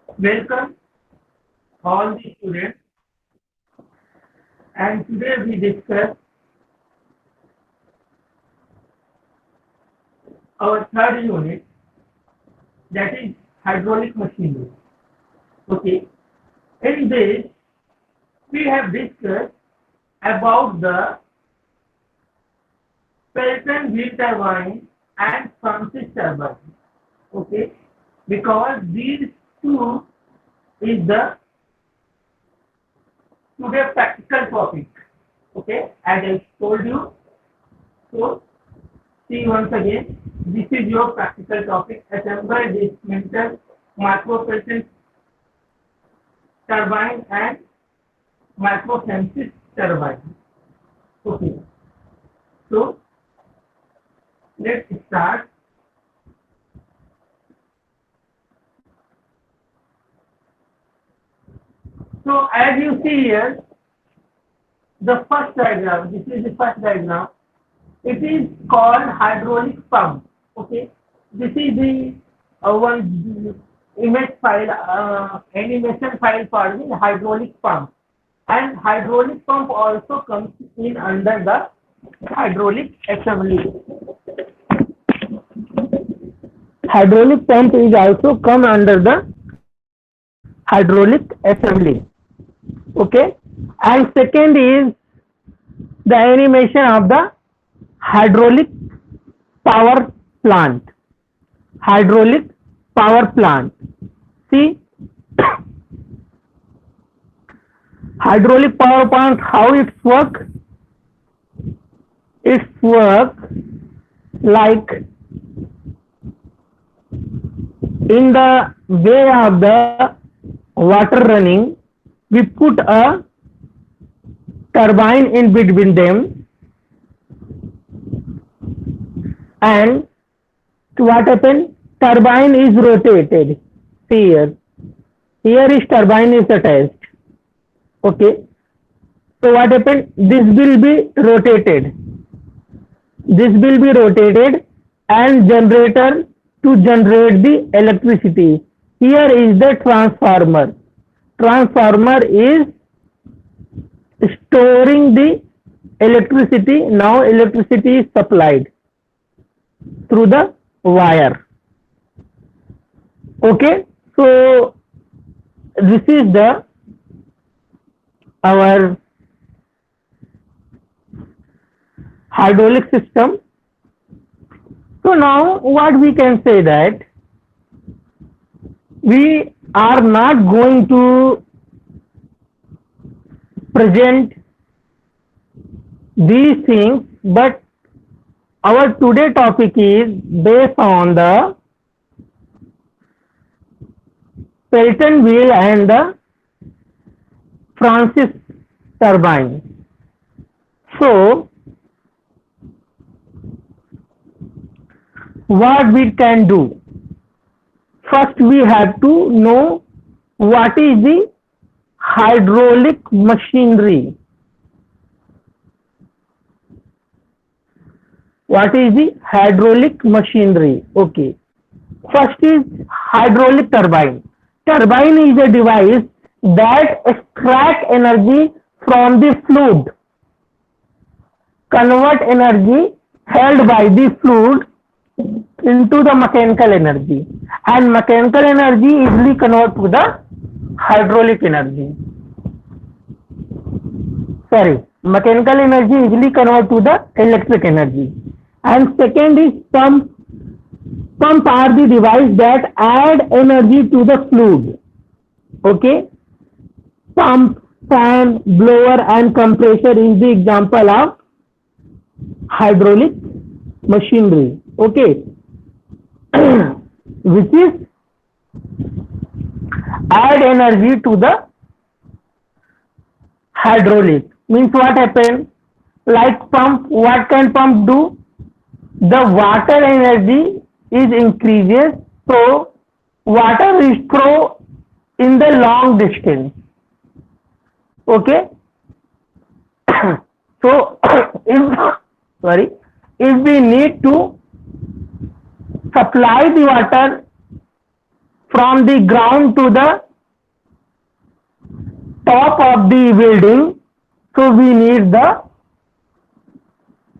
Welcome all the students, and today we discuss our third unit, that is hydraulic machinery. Okay, in this we have discussed about the Pelton wheel turbine and Francis turbine. Okay, because these two is the today practical topic. Okay, as I told you. So see once again, this is your practical topic. Assemble, dismantle, micro-Pelton turbine and micro-Francis turbine. Okay, so let's start. So as you see here, the first diagram, this is the first diagram. It is called hydraulic pump. Okay, this is the one image file, animation file for the hydraulic pump. And hydraulic pump also comes in under the hydraulic assembly. Hydraulic pump is also come under the hydraulic assembly. Okay, and second is the animation of the hydraulic power plant. Hydraulic power plant. See, hydraulic power plant, how it works? It works like in the way of the water running, we put a turbine in between them, and what happens? Turbine is rotated. See here. Here is turbine is attached. Okay. So what happens? This will be rotated. This will be rotated and generator to generate the electricity. Here is the transformer. Transformer is storing the electricity. Now electricity is supplied through the wire. Okay, so this is the our hydraulic system. So now what we can say that we are not going to present these things, but our today topic is based on the Pelton wheel and the Francis turbine. So what we can do? First we have to know what is the hydraulic machinery. What is the hydraulic machinery? Okay. First is hydraulic turbine. Turbine is a device that extract energy from the fluid, convert energy held by the fluid into the mechanical energy, and mechanical energy easily convert to the hydraulic energy. Sorry, mechanical energy easily convert to the electric energy. And second is pump. Pump are the device that add energy to the fluid. Okay, pump, fan, blower and compressor is the example of hydraulic machinery. Okay, which is add energy to the hydraulic. Means what happens? Like pump, what can pump do? The water energy is increases, so water is thrown in the long distance. Okay. So if we need to supply the water from the ground to the top of the building, so we need the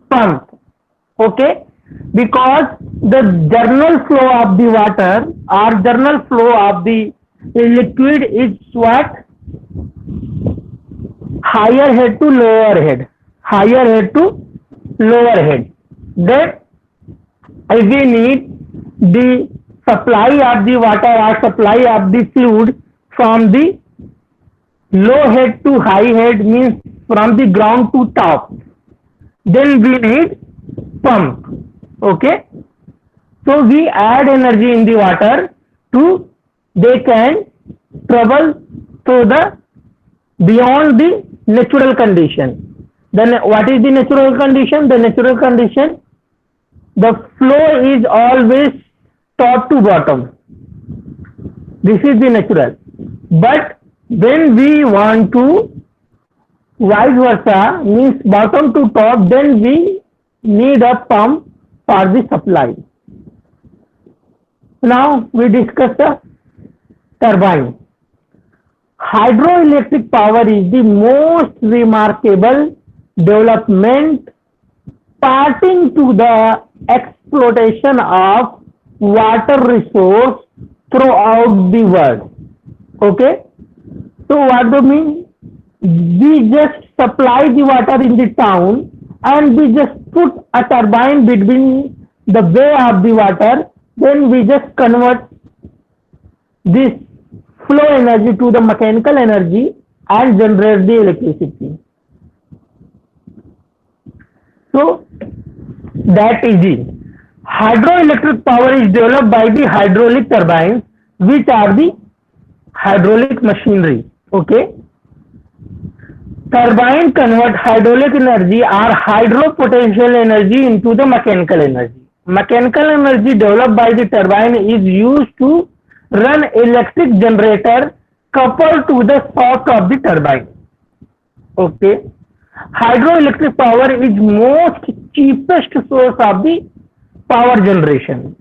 pump. Okay, because the general flow of the water or general flow of the liquid is what? Higher head to lower head, higher head to lower head. That we need the supply of the water or supply of the fluid from the low head to high head, means from the ground to top. Then we need pump. Okay, so we add energy in the water to they can travel through the beyond the natural condition. Then what is the natural condition? The natural condition, the flow is always top to bottom. This is the natural. But when we want to vice versa, means bottom to top, then we need a pump for the supply. Now we discuss the turbine. Hydroelectric power is the most remarkable development starting to the exploitation of water resource throughout the world. Okay, so what do you mean? We just supply the water in the town and we just put a turbine between the way of the water, then we just convert this flow energy to the mechanical energy and generate the electricity. So that is it. Hydroelectric power is developed by the hydraulic turbines, which are the hydraulic machinery. Okay, turbine convert hydraulic energy or hydropotential energy into the mechanical energy. Mechanical energy developed by the turbine is used to run electric generator coupled to the shaft of the turbine. Okay, hydroelectric power is most cheapest source of the power generation.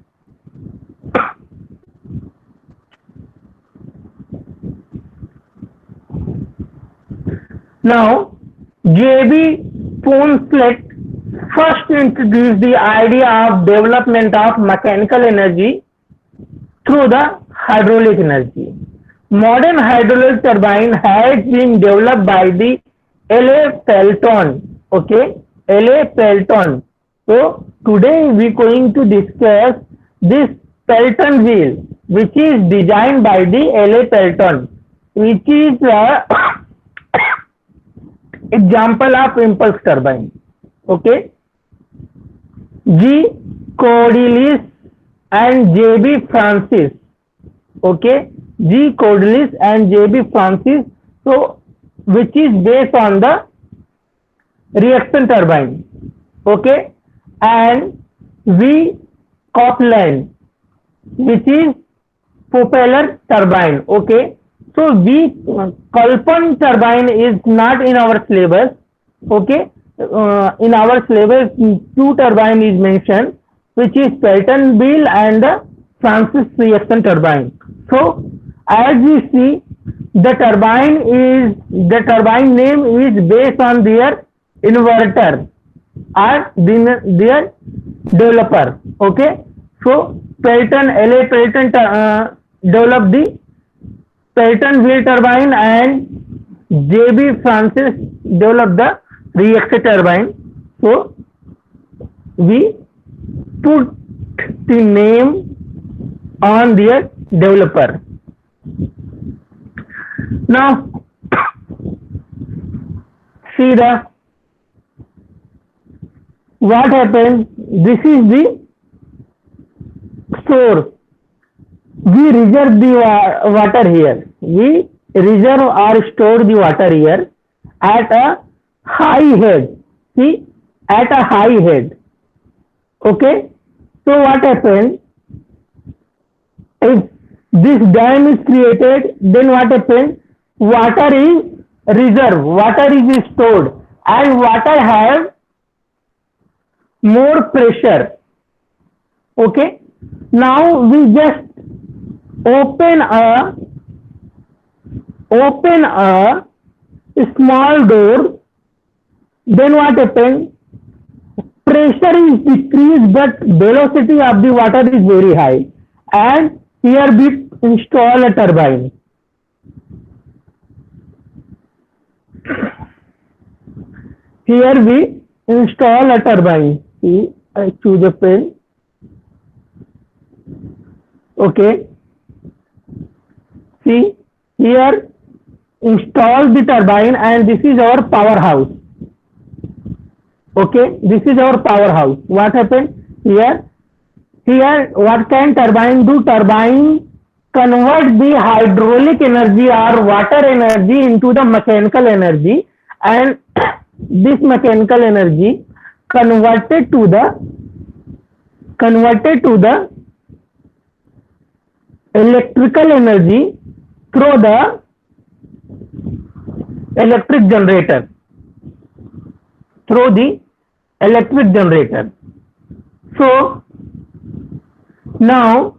Now, J.B. Poncelet first introduced the idea of development of mechanical energy through the hydraulic energy. Modern hydraulic turbine has been developed by the L.A. Pelton. Okay, L.A. Pelton. So today we are going to discuss this Pelton wheel, which is designed by the L.A. Pelton, which is example of impulse turbine. Okay, G. Cordelis and J.B. Francis. Okay, G. Cordelis and J.B. Francis. So which is based on the reaction turbine. Okay, and V. Copeland, which is propeller turbine. Okay, so V. Kalpan turbine is not in our syllabus. Okay, in our syllabus two turbine is mentioned, which is Pelton wheel and the Francis reaction turbine. So as we see, the turbine name is based on their inverter or their developer. Okay, so Pelton, L.A. Pelton developed the Pelton wheel turbine and J.B. Francis developed the reactor turbine. So we put the name on their developer. Now see the what happens. This is the source. We reserve the water here. We reserve or store the water here at a high head. See, at a high head. Okay, so what happens? If this dam is created, then what happens? Water is reserved, water is stored, and water has more pressure. Okay, now we just open a small door, then what happens? Pressure is decreased, but velocity of the water is very high, and here we install a turbine. Here we install a turbine. See, I choose a pen. Okay. See, here install the turbine, and this is our powerhouse. Okay, this is our powerhouse. What happened here? Here, what can turbine do? Turbine convert the hydraulic energy or water energy into the mechanical energy, and this mechanical energy converted to the electrical energy through the electric generator. So now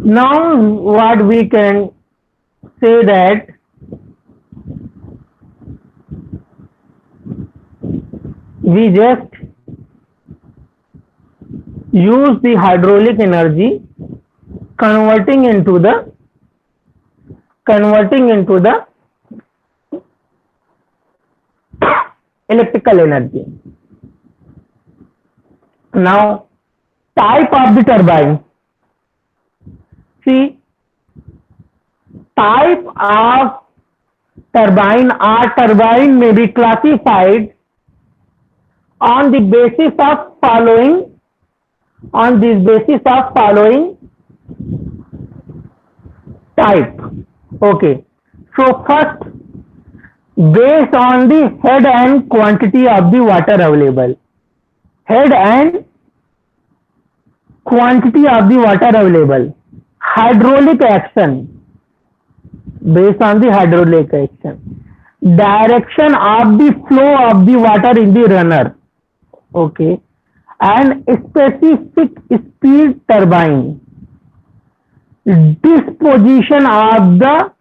what we can say that we just use the hydraulic energy converting into the electrical energy. Now, type of the turbine. See, type of turbine or turbine may be classified on the basis of following type. Okay, so first, based on the head and quantity of the water available. Hydraulic action, based on the hydraulic action. Direction of the flow of the water in the runner. Okay, and specific speed turbine. Disposition of the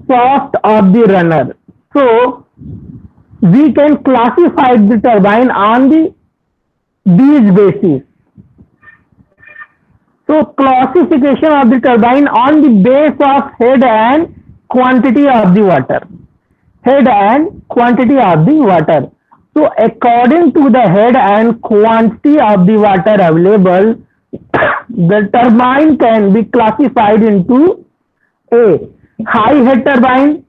shaft of the runner. So we can classify the turbine on these bases. So classification of the turbine on the base of head and quantity of the water. So according to the head and quantity of the water available, the turbine can be classified into A. High head turbine,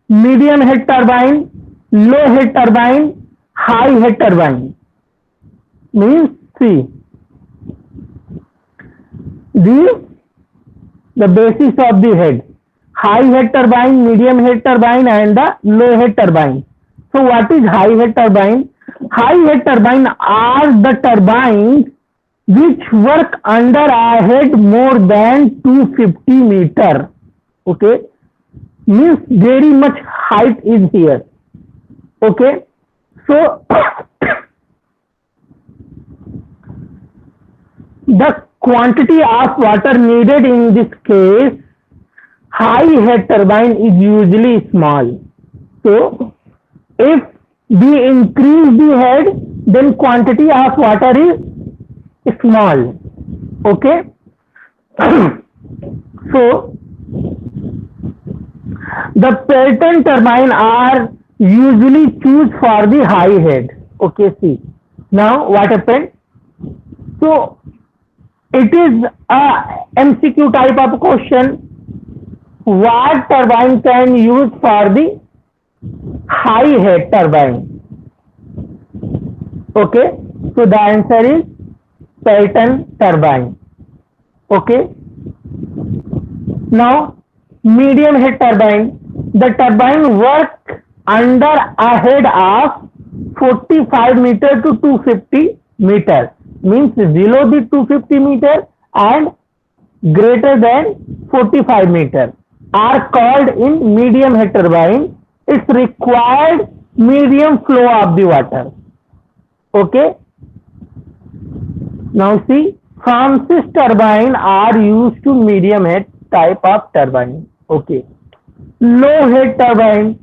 medium head turbine, low head turbine, high head turbine. Means C. The basis of the head. High head turbine, medium head turbine, and the low head turbine. So what is high head turbine? High head turbine are the turbines which work under a head more than 250 meter. Okay, means very much height is here. Okay, so the quantity of water needed in this case, high head turbine is usually small. So if we increase the head, then quantity of water is small. Okay. So the Pelton turbine are usually choose for the high head. Okay, see. Now what happened? So it is a MCQ type of question. What turbine can use for the high head turbine? Okay, so the answer is Pelton turbine. Okay. Now medium head turbine. The turbine works under a head of 45 meter to 250 meter. Means below the 250 meter and greater than 45 meter are called in medium head turbine. It's required medium flow of the water. Okay. Now see, Francis turbine are used to medium head type of turbine. Okay. Low head turbine.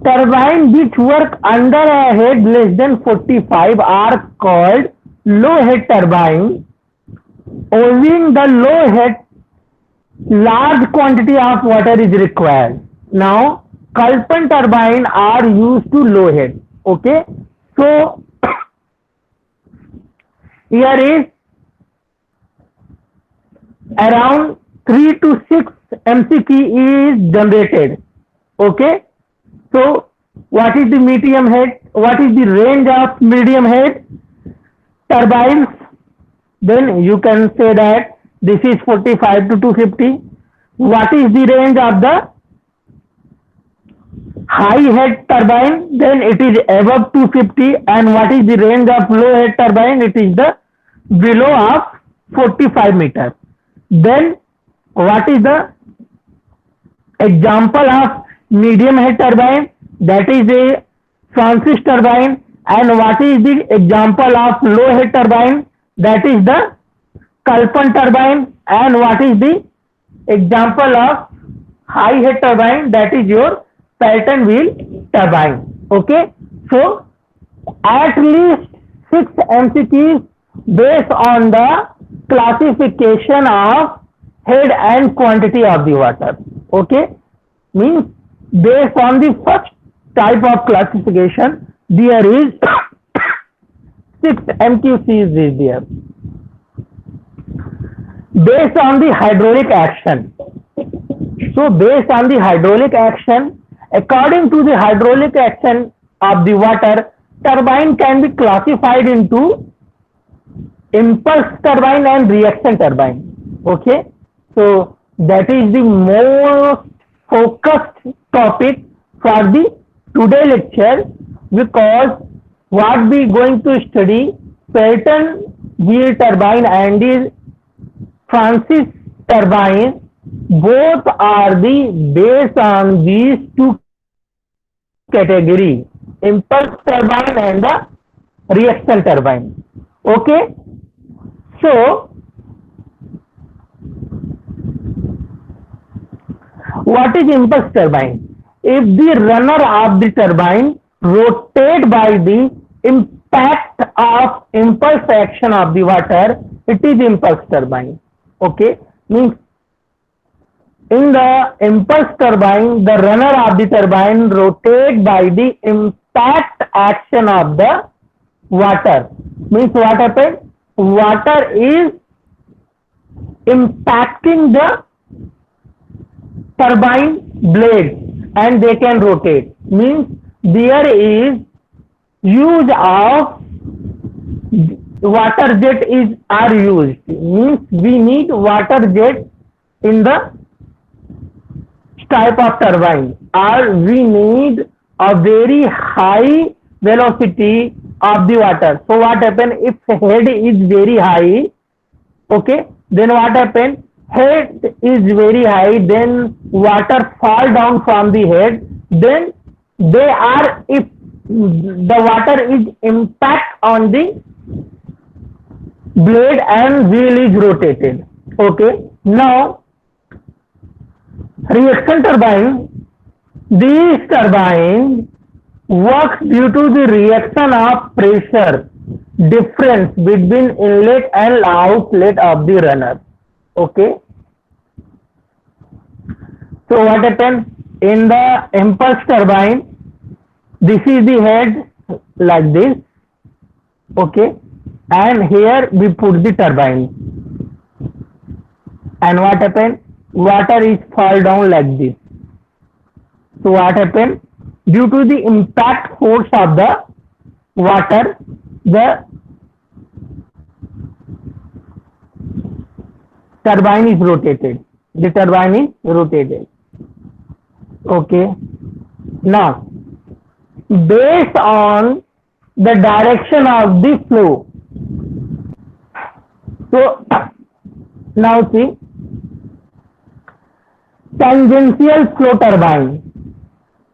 Turbine which work under a head less than 45 are called low head turbine. Owing the low head, large quantity of water is required. Now, Kalpan turbine are used to low head. Okay. So, here is around 3 to 6 MCQ is generated. Okay. So, what is the medium head? What is the range of medium head turbines? Then you can say that this is 45 to 250. What is the range of the high head turbine? Then it is above 250. And what is the range of low head turbine? It is the below of 45 meters. Then what is the example of medium head turbine? That is a Francis turbine. And what is the example of low head turbine? That is the Kalpan turbine. And what is the example of high head turbine? That is your Pelton wheel turbine. Okay. So at least 6 MCQs based on the classification of head and quantity of the water. Okay. Means based on the first type of classification, there is 6 MQCs is there. Based on the hydraulic action. So based on the hydraulic action, according to the hydraulic action of the water, turbine can be classified into impulse turbine and reaction turbine. Okay. So that is the most focused topic for the today lecture, because what we going to study Pelton wheel turbine and the Francis turbine, both are the based on these two categories, impulse turbine and the reaction turbine. Okay. So what is impulse turbine? If the runner of the turbine rotate by the impact of impulse action of the water, it is impulse turbine. Okay. Means in the impulse turbine, the runner of the turbine rotate by the impact action of the water. Means what happens? Water is impacting the turbine blade and they can rotate. Means there is use of water jet are used. Means we need water jet in the type of turbine, or we need a very high velocity of the water. So what happens if head is very high? Okay, then what happens? Head is very high, then water fall down from the head, then they are, if the water is impact on the blade and wheel is rotated. Okay. Now reaction turbine, these turbine works due to the reaction of pressure difference between inlet and outlet of the runner. Okay. So what happens in the impulse turbine? This is the head like this. Okay. And here we put the turbine. And what happens? Water is fall down like this. So what happens? Due to the impact force of the water, the turbine is rotated. The turbine is rotated. Okay. Now, based on the direction of the flow. So, now see, tangential flow turbine.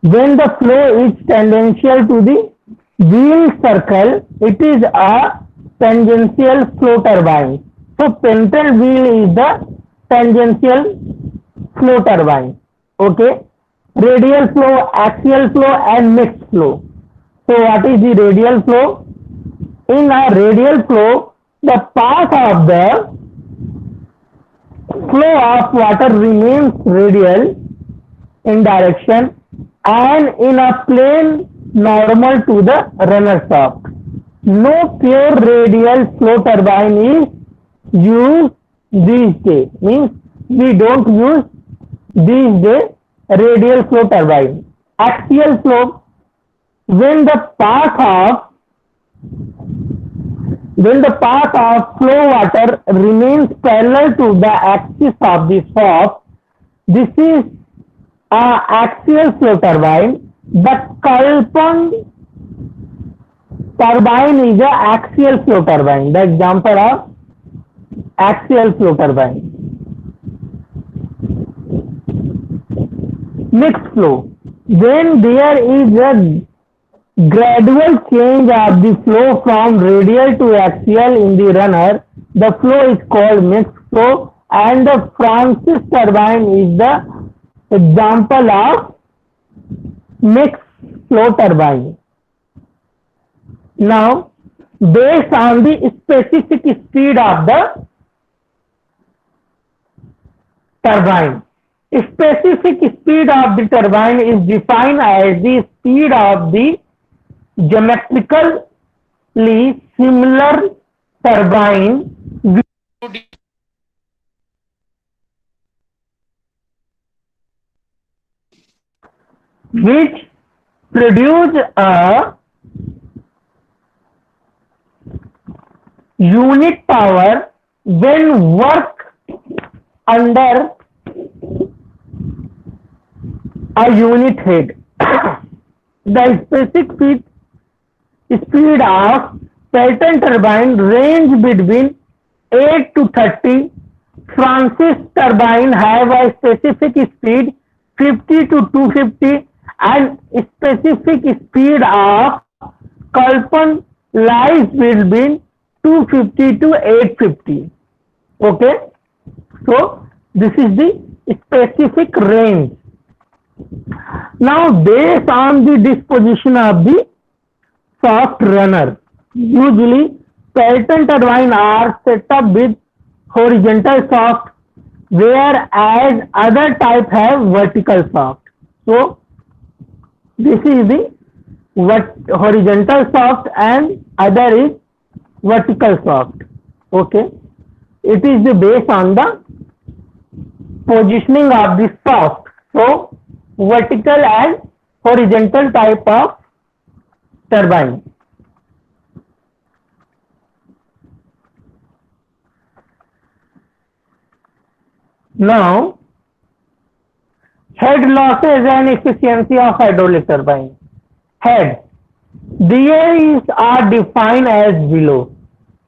When the flow is tangential to the wheel circle, it is a tangential flow turbine. So Pentel wheel is the tangential flow turbine. Okay. Radial flow, axial flow, and mixed flow. So what is the radial flow? In a radial flow, the path of the flow of water remains radial in direction and in a plane normal to the runner shaft. No pure radial flow turbine is used these days. Means we don't use these days radial flow turbine. Axial flow, when the path of flow water remains parallel to the axis of the shaft, this is an axial flow turbine. The Kalpan turbine is an axial flow turbine. The example of axial flow turbine. Mixed flow. When there is a gradual change of the flow from radial to axial in the runner, the flow is called mixed flow, and the Francis turbine is the example of mixed flow turbine. Now, based on the specific speed of the turbine, specific speed of the turbine is defined as the speed of the geometrically similar turbine which produce a unit power when work under a unit head. The specific speed of Pelton turbine range between 8 to 30. Francis turbine have a specific speed 50 to 250 and specific speed of Kalpan lies between 250 to 850. Okay, so this is the specific range. Now, based on the disposition of the shaft runner, usually Pelton turbine are set up with horizontal shaft, whereas other type have vertical shaft. So this is the horizontal shaft and other is vertical shaft. Okay, it is based on the positioning of the shaft. So vertical and horizontal type of turbine. Now, head losses and efficiency of hydraulic turbine. Head. These are defined as below.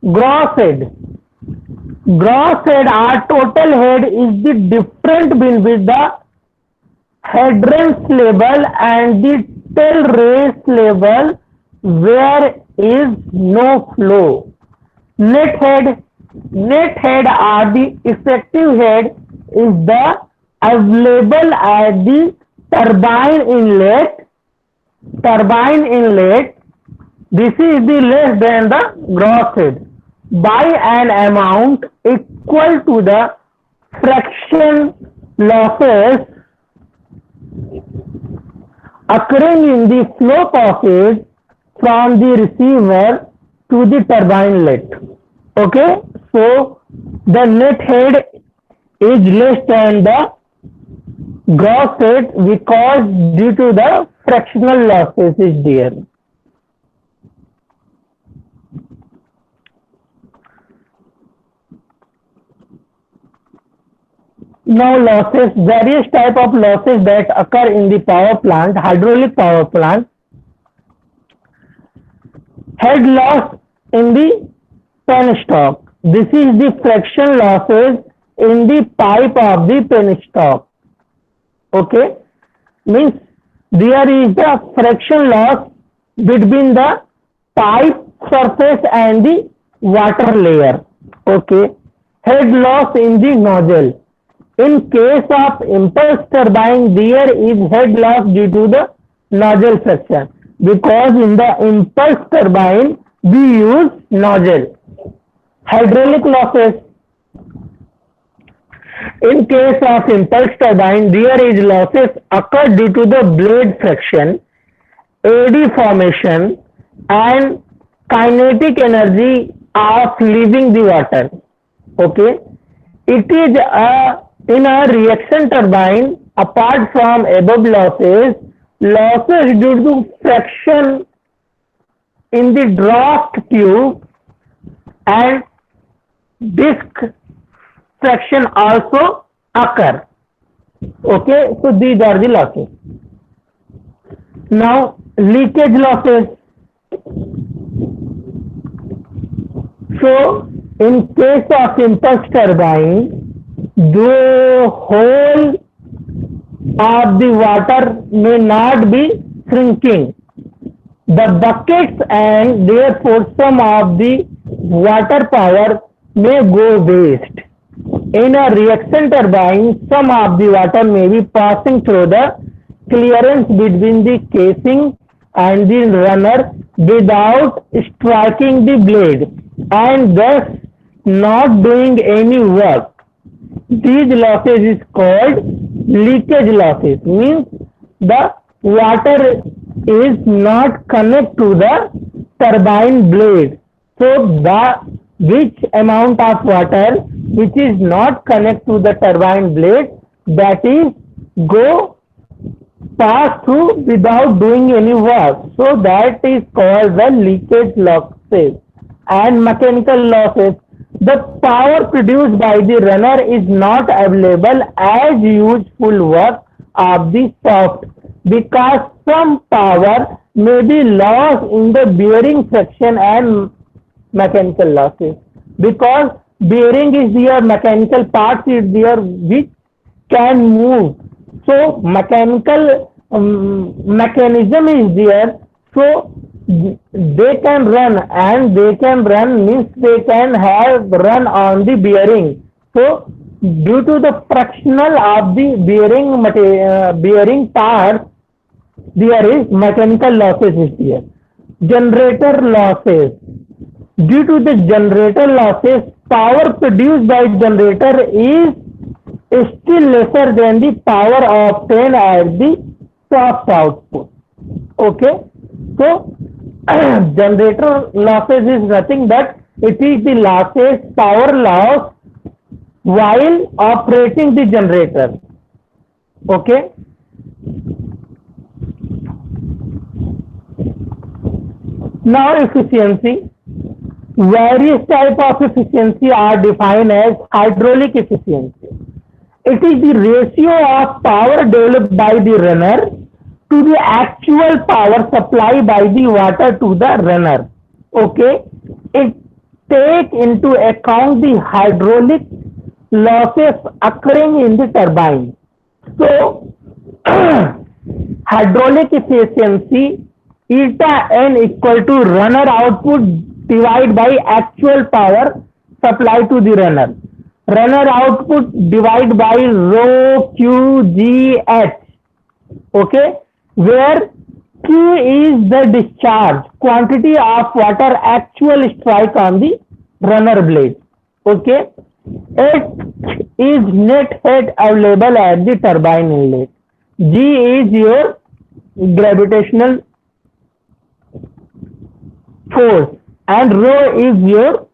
Gross head. Gross head or total head is the difference between the headrest level and the tail race level where is no flow. Net head. Net head or the effective head is the available at the turbine inlet. Turbine inlet. This is the less than the gross head by an amount equal to the friction losses occurring in the flow passage from the receiver to the turbine inlet. Okay, so the net head is less than the gross head because due to the fractional losses is there. Now losses, various type of losses that occur in the power plant, hydraulic power plant. Head loss in the penstock. This is the friction losses in the pipe of the penstock. Okay, means there is the friction loss between the pipe surface and the water layer. Okay, head loss in the nozzle. In case of impulse turbine, there is head loss due to the nozzle friction, because in the impulse turbine we use nozzle. Hydraulic losses. In case of impulse turbine, there is losses occur due to the blade friction, eddy formation, and kinetic energy of leaving the water. Okay, it is in a reaction turbine. Apart from above losses, losses due to friction in the draft tube and disc friction also occur. Okay, so these are the losses. Now leakage losses. So in case of impulse turbine, the whole of the water may not be shrinking. The buckets and therefore some of the water power may go waste. In a reaction turbine, some of the water may be passing through the clearance between the casing and the runner without striking the blade, and thus not doing any work. These losses is called leakage losses, means the water is not connected to the turbine blade. So the which amount of water which is not connected to the turbine blade, that is go pass through without doing any work. So that is called the leakage losses. And mechanical losses. The power produced by the runner is not available as useful work of the shaft, because some power may be lost in the bearing section and mechanical losses, because bearing is there, mechanical parts is there which can move. So mechanical mechanism is there, so they can run, and they can run means they can have run on the bearing. So due to the frictional of the bearing parts, there is mechanical losses is there. Generator losses. Due to the generator losses, power produced by generator is still lesser than the power obtained at the shaft output. Okay, so generator losses is nothing but it is the losses, power loss while operating the generator. Okay, now efficiency. Various types of efficiency are defined as hydraulic efficiency. It is the ratio of power developed by the runner to the actual power supplied by the water to the runner. Okay, it take into account the hydraulic losses occurring in the turbine. So hydraulic efficiency eta n equal to runner output divided by actual power supplied to the runner. Runner output divided by rho QGH. Okay, where Q is the discharge quantity of water actual strike on the runner blade. Okay, H is net head available at the turbine inlet. G is your gravitational force, and rho is your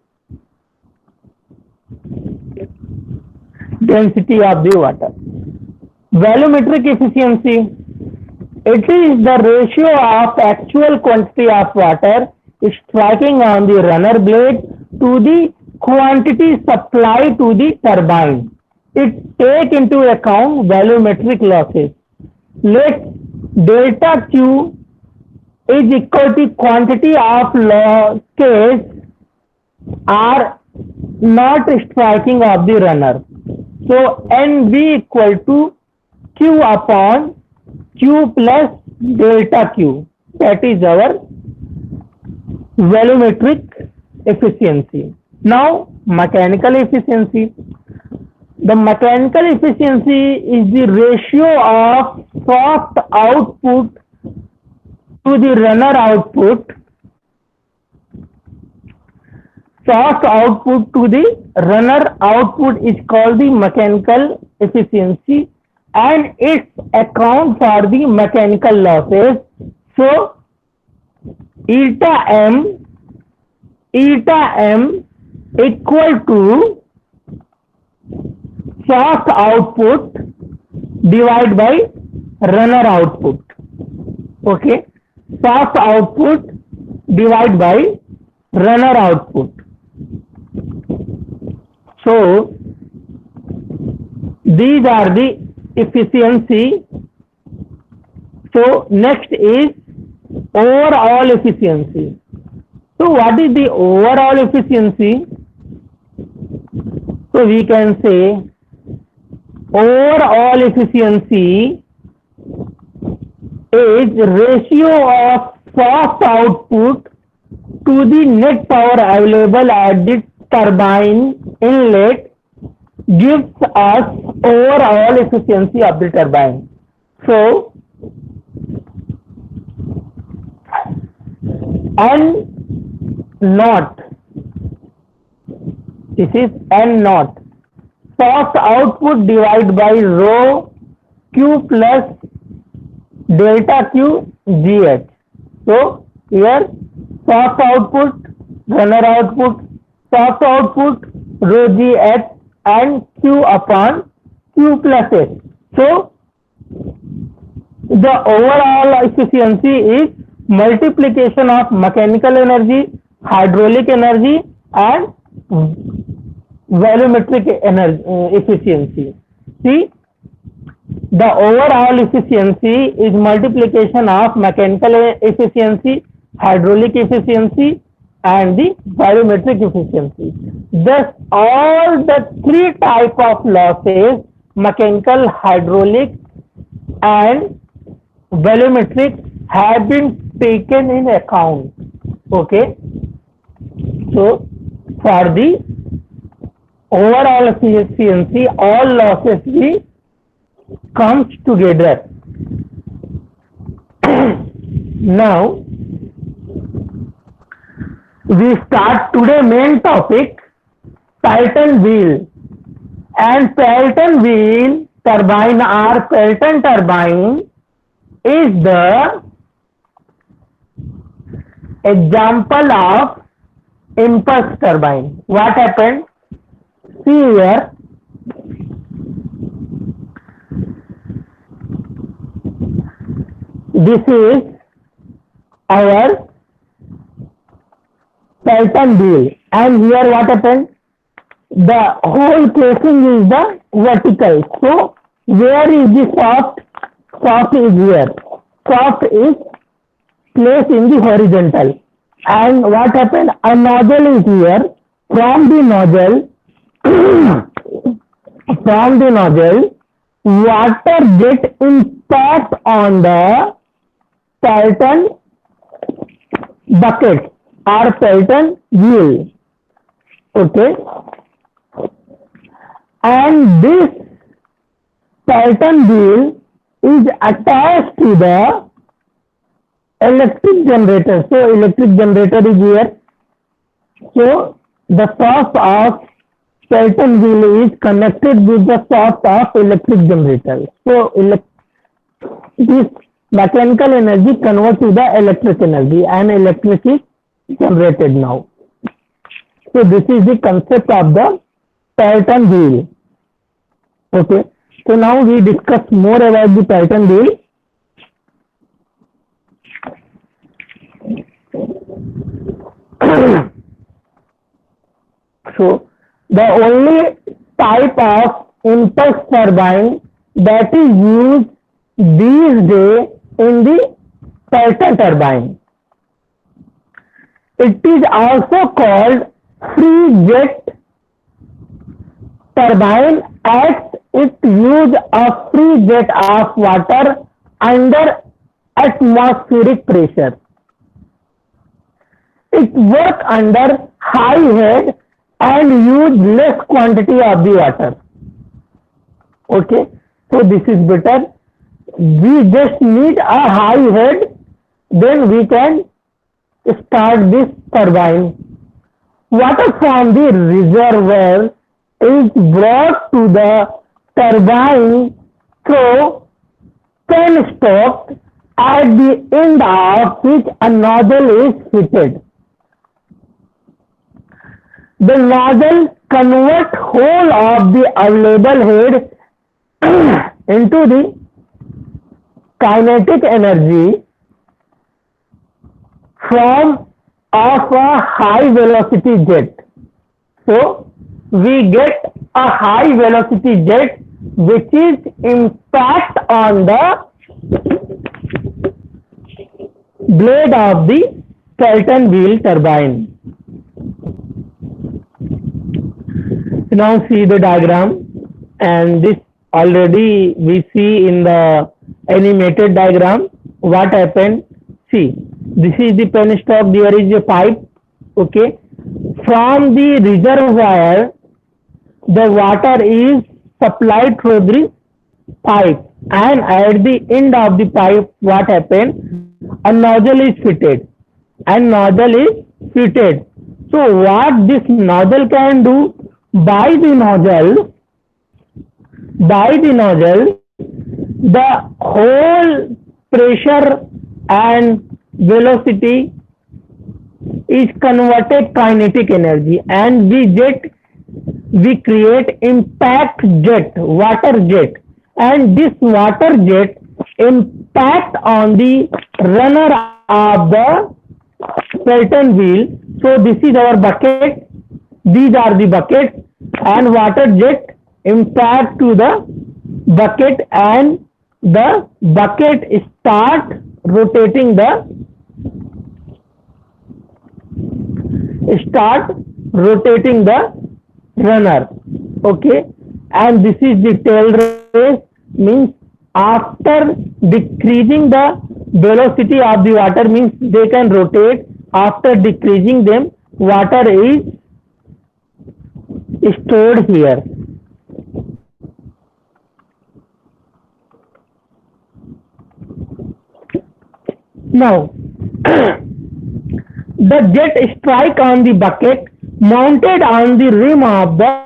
density of the water. Volumetric efficiency. It is the ratio of actual quantity of water striking on the runner blade to the quantity supplied to the turbine. It take into account volumetric losses. Let delta Q is equal to quantity of losses are not striking of the runner. So NV equal to Q upon Q plus delta Q. That is our volumetric efficiency. Now, mechanical efficiency. The mechanical efficiency is the ratio of shaft output to the runner output. Shaft output to the runner output is called the mechanical efficiency, and it accounts for the mechanical losses. So, eta m equal to shaft output divided by runner output. Okay, shaft output divided by runner output. So these are the efficiency. So next is overall efficiency. So what is the overall efficiency? So we can say overall efficiency is ratio of shaft output to the net power available at the turbine inlet gives us overall efficiency of the turbine. So N naught, this is N naught, shaft output divided by rho Q plus delta Q GH. So here shaft output, runner output, shaft output, rho GH and Q upon Q plus S. So the overall efficiency is multiplication of mechanical energy, hydraulic energy and volumetric energy efficiency. See, the overall efficiency is multiplication of mechanical efficiency, hydraulic efficiency and the volumetric efficiency. Thus all the three types of losses, mechanical, hydraulic and volumetric, have been taken in account. Okay, so for the overall efficiency, all losses we comes together. Now we start today main topic, Pelton wheel. And Pelton wheel turbine or Pelton turbine is the example of impulse turbine. What happened? See here, this is our Pelton wheel, and here what happened? The whole casing is the vertical. So where is the shaft? Shaft is here. Shaft is placed in the horizontal. And what happened? A nozzle is here. From the nozzle, water get impact on the Pelton bucket or Pelton wheel. Okay. And this Pelton wheel is attached to the electric generator. So electric generator is here. So the shaft of Pelton wheel is connected with the shaft of electric generator. So this mechanical energy converts to the electric energy and electric is generated now. So this is the concept of the Pelton wheel. Okay. So now we discuss more about the Pelton wheel. So the only type of impulse turbine that is used these days in the Pelton turbine. It is also called free jet turbine as it uses a free jet of water under atmospheric pressure. it work under high head and use less quantity of the water. Okay, so this is better. We just need a high head, then we can start this turbine. Water from the reservoir is brought to the turbine through penstock at the end of which a nozzle is fitted. The nozzle converts whole of the available head into the kinetic energy from of a high velocity jet. So we get a high velocity jet which is impact on the blade of the Pelton wheel turbine. Now see the diagram, and this already we see in the animated diagram what happened. See, this is the penstock, there is a pipe, okay. From the reservoir, the water is supplied through the pipe, and at the end of the pipe, what happened? A nozzle is fitted, and nozzle is fitted. So what this nozzle can do? By the nozzle, the whole pressure and velocity is converted kinetic energy, and we create impact jet, water jet, and this water jet impact on the runner of the Pelton wheel. So this is our bucket, these are the buckets, and water jet impact to the bucket, and the bucket start rotating the runner, okay. And this is the tail race, means after decreasing the velocity of the water, means they can rotate. After decreasing them, water is stored here. Now the jet strike on the bucket mounted on the rim of the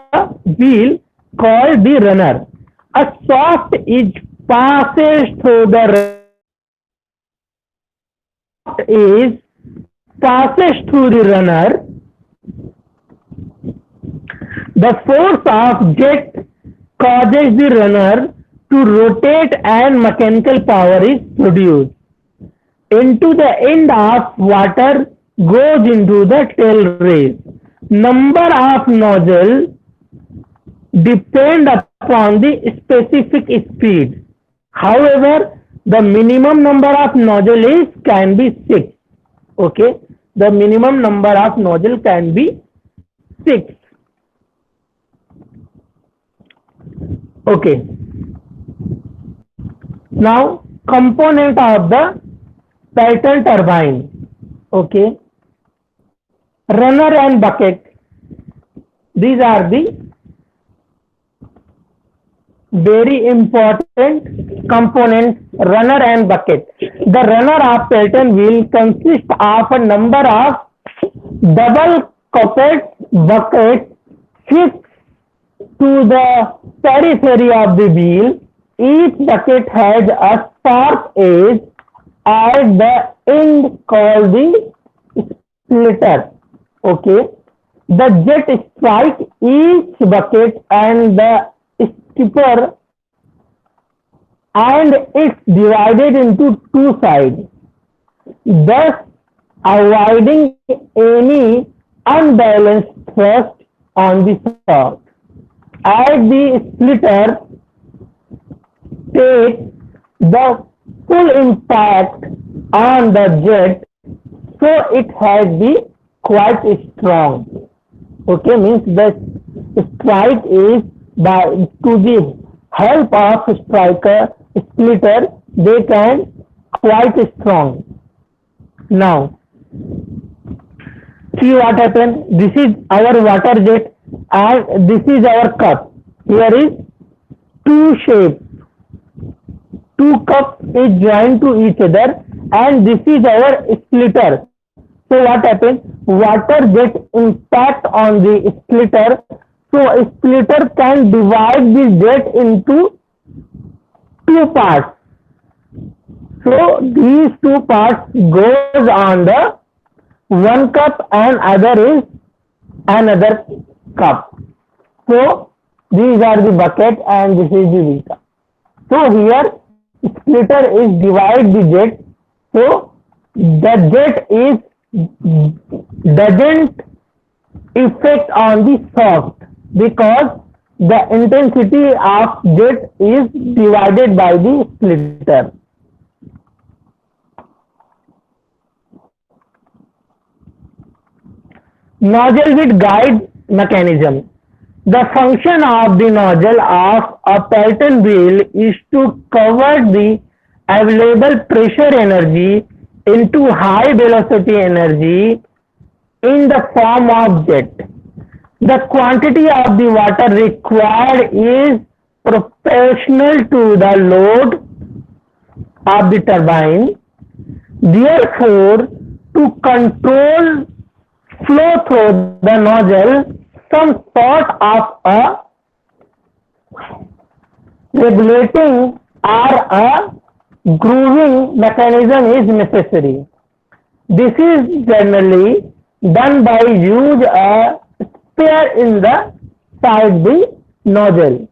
wheel called the runner. A shaft is passes through the runner. The force of jet causes the runner to rotate and mechanical power is produced. Into the end of water goes into the tail race. Number of nozzles depend upon the specific speed. However, the minimum number of nozzles can be 6. Okay, the minimum number of nozzle can be 6. Okay. Now component of the Pelton turbine. Okay, runner and bucket, these are the very important components, runner and bucket. The runner of Pelton wheel consists of a number of double couped buckets fixed to the periphery of the wheel. Each bucket has a sharp edge at the end called the splitter. Okay, the jet strike each bucket and the skipper, and it's divided into two sides, thus avoiding any unbalanced thrust on the shaft. As the splitter takes the full impact on the jet, so it has be quite strong. Okay, means the strike is by to the help of splitter, they can quite strong. Now See what happened. This is our water jet and this is our cup. Here is two shapes. Two cups is joined to each other and this is our splitter. So what happens? Water gets impact on the splitter. So a splitter can divide the jet into two parts. So these two parts goes on the one cup and other is another cup. So these are the bucket and this is the visa. So here splitter is divide the jet. So the jet is doesn't effect on the soft because the intensity of jet is divided by the splitter. Nozzle with guide mechanism. The function of the nozzle of a Pelton wheel is to convert the available pressure energy into high velocity energy in the form of jet. The quantity of the water required is proportional to the load of the turbine. Therefore, to control flow through the nozzle, some sort of a regulating or a grooving mechanism is necessary. This is generally done by use a spare in the side the nozzle.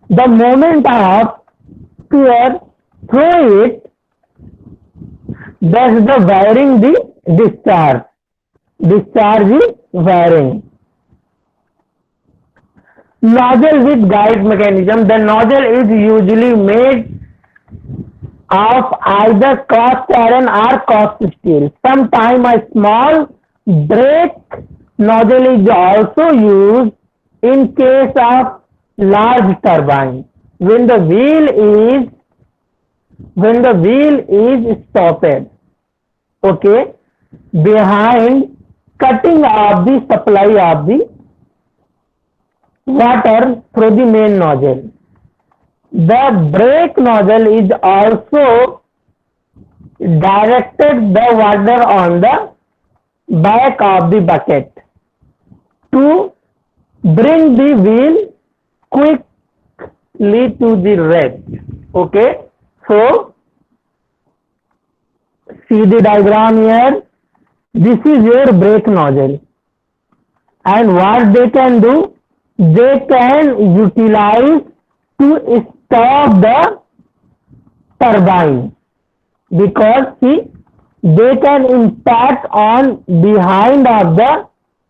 The moment of spare through it does the wiring the discharge. Discharge is wiring. Nozzle with guide mechanism. The nozzle is usually made of either cast iron or cast steel. Sometimes a small brake nozzle is also used in case of large turbine. When the wheel is stopped, okay, behind cutting off the supply of the water through the main nozzle. The brake nozzle is also directed the water on the back of the bucket to bring the wheel quickly to the rest. Okay, so see the diagram here. This is your brake nozzle, and what they can do, they can utilize to stop the turbine because see they can impact on behind of the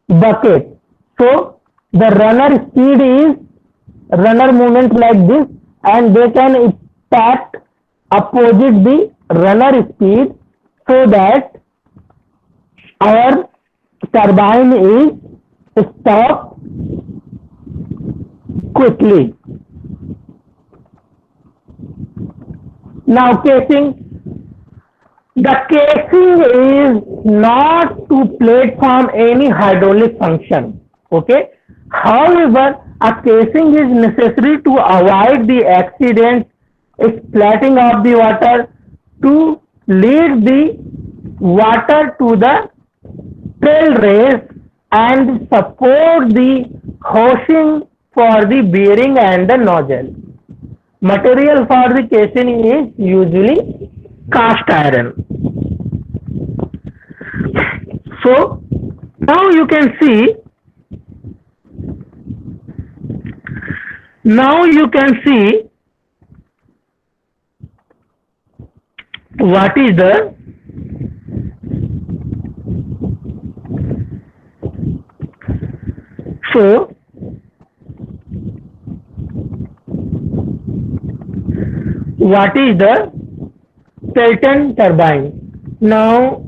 bucket. So the runner speed is runner movement like this and they can impact opposite the runner speed so that our turbine is stopped quickly. Now casing. The casing is not to platform any hydraulic function. Okay. However, a casing is necessary to avoid the accident, splashing of the water, to lead the water to the tail race and support the housing for the bearing and the nozzle. Material for the casing is usually cast iron. So now you can see what is the what is the Pelton turbine. Now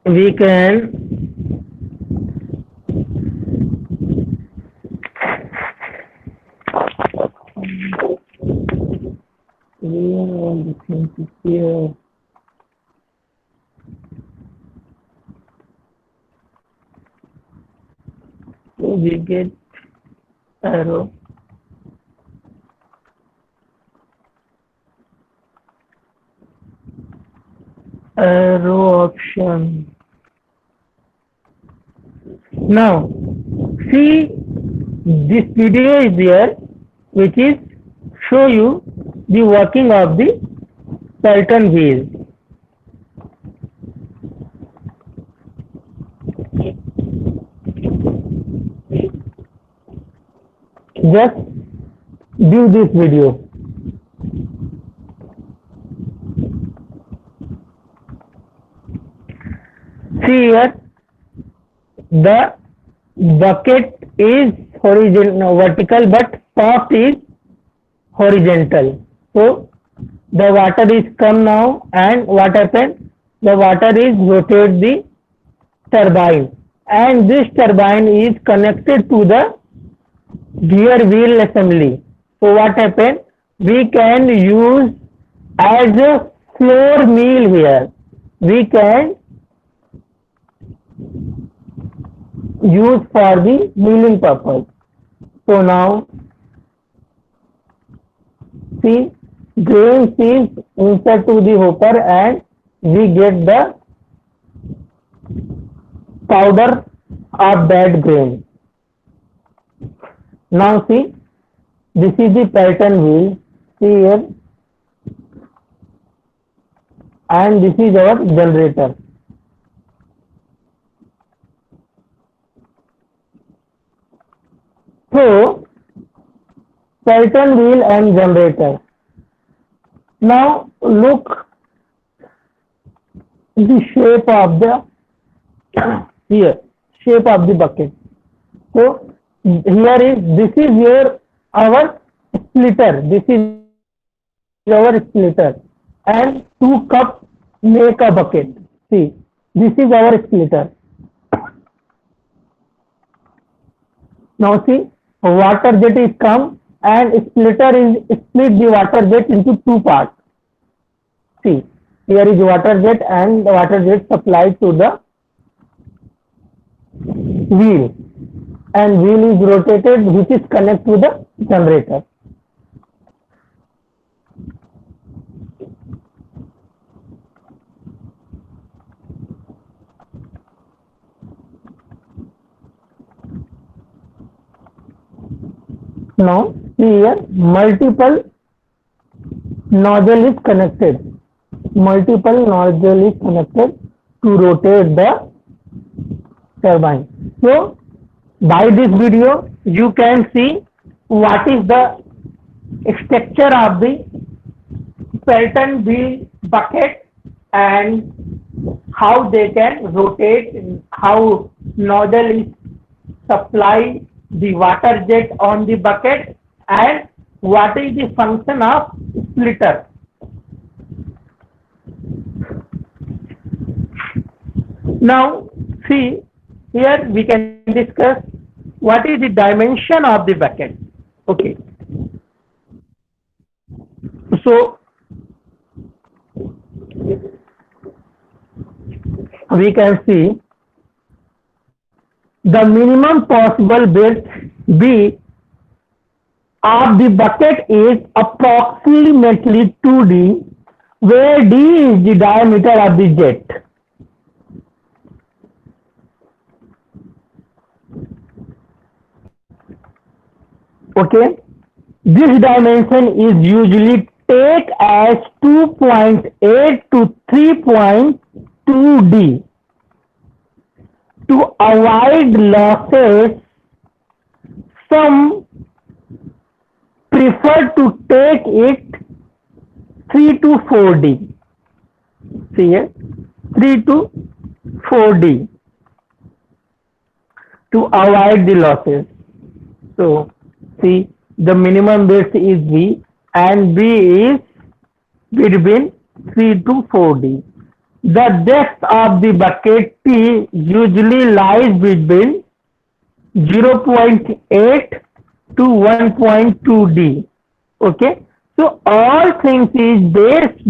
we can here. we get arrow. Arrow option. Now, see, this video is there, which is show you the working of the Pelton wheel. Just view this video. See here, the bucket is horizontal, vertical, but top is horizontal. So the water is come now, and what happened? The water is rotate the turbine, and this turbine is connected to the gear wheel assembly. So what happened? We can use as a floor mill here. We can use for the milling purpose. So now see, grains is insert to the hopper and we get the powder of that grain. Now see, this is the Pelton wheel. See here, and this is our generator. So, Pelton wheel and generator. Now look the shape of the here, shape of the bucket. So here is, this is your our splitter. This is our splitter, and 2 cups make a bucket. See, this is our splitter. Now see, water jet is come and splitter is split the water jet into 2 parts. See, here is water jet and the water jet supplied to the wheel, and wheel is rotated, which is connected to the generator. Now see here, multiple nozzle is connected. Multiple nozzle is connected to rotate the turbine. So by this video you can see what is the structure of the Pelton wheel bucket and how they can rotate, how nozzle is supply the water jet on the bucket, and what is the function of splitter. Now see, here we can discuss what is the dimension of the bucket. Okay, so we can see the minimum possible width B of the bucket is approximately 2D, where D is the diameter of the jet. Okay, this dimension is usually take as 2.8 to 3.2D. To avoid losses, some prefer to take it 3 to 4D. See here, 3 to 4D to avoid the losses. So see, the minimum width is B and B is between 3 to 4D. The depth of the bucket T usually lies between 0.8 to 1.2D. Okay, so all things is based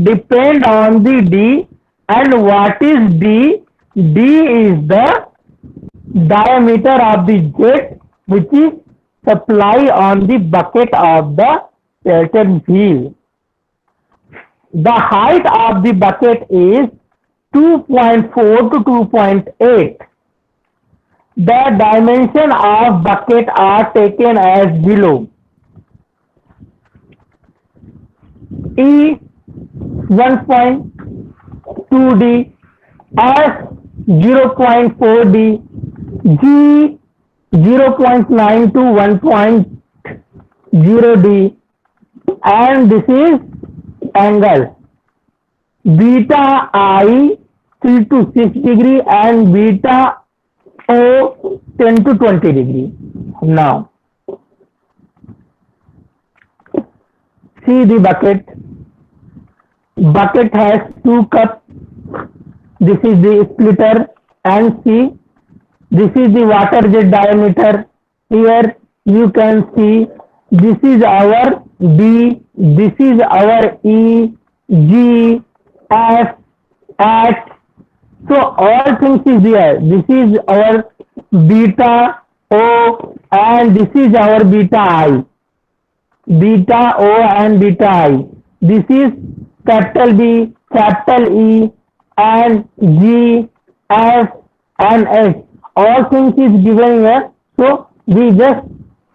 depend on the D, and what is D? D is the diameter of the jet which is supply on the bucket of the Pelton wheel. The height of the bucket is 2.4 to 2.8. The dimension of bucket are taken as below. E 1.2D, S 0.4D, G 0.9 to 1.0D, and this is angle beta I 3 to 6 degree and beta O 10 to 20 degree. Now see the bucket. Bucket has 2 cups. This is the splitter, and see, this is the water jet diameter. Here you can see this is our B, this is our E, G, F, H. So all things is there. This is our beta O and this is our beta I. Beta O and beta I. This is capital B, capital E, and G, F, and H. All things is given here. So we just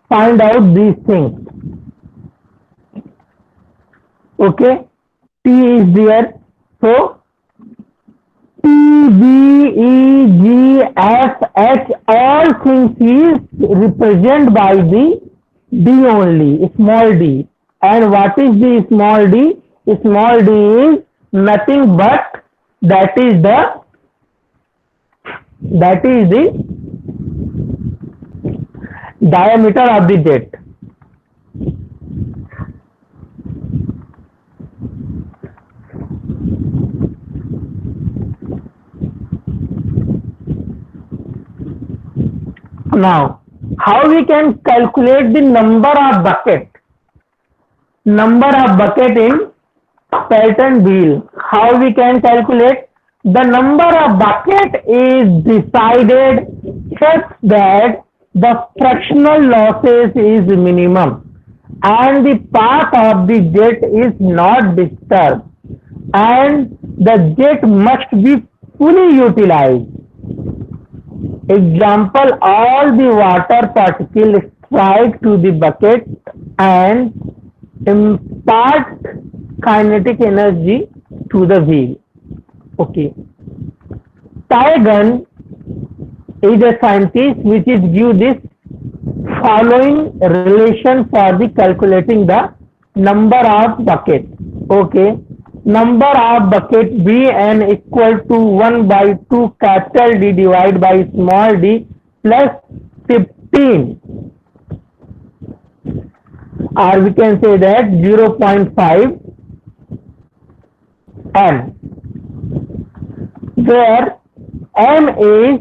find out these things. Okay. T is there. So T, B, E, G, F, H, all things is represented by the D only, small d. And what is the small d? Small d is nothing but that is the diameter of the jet. Now, how we can calculate the number of bucket? Number of bucket in Pelton wheel. How we can calculate? The number of bucket is decided such that the fractional losses is minimum and the path of the jet is not disturbed and the jet must be fully utilized. Example, all the water particles strike to the bucket and impart kinetic energy to the wheel. Okay. Tygan is a scientist which is give this following relation for the calculating the number of bucket. Okay. Number of bucket Bn equal to 1 by 2 capital D divided by small d plus 15, or we can say that 0.5 m, where m is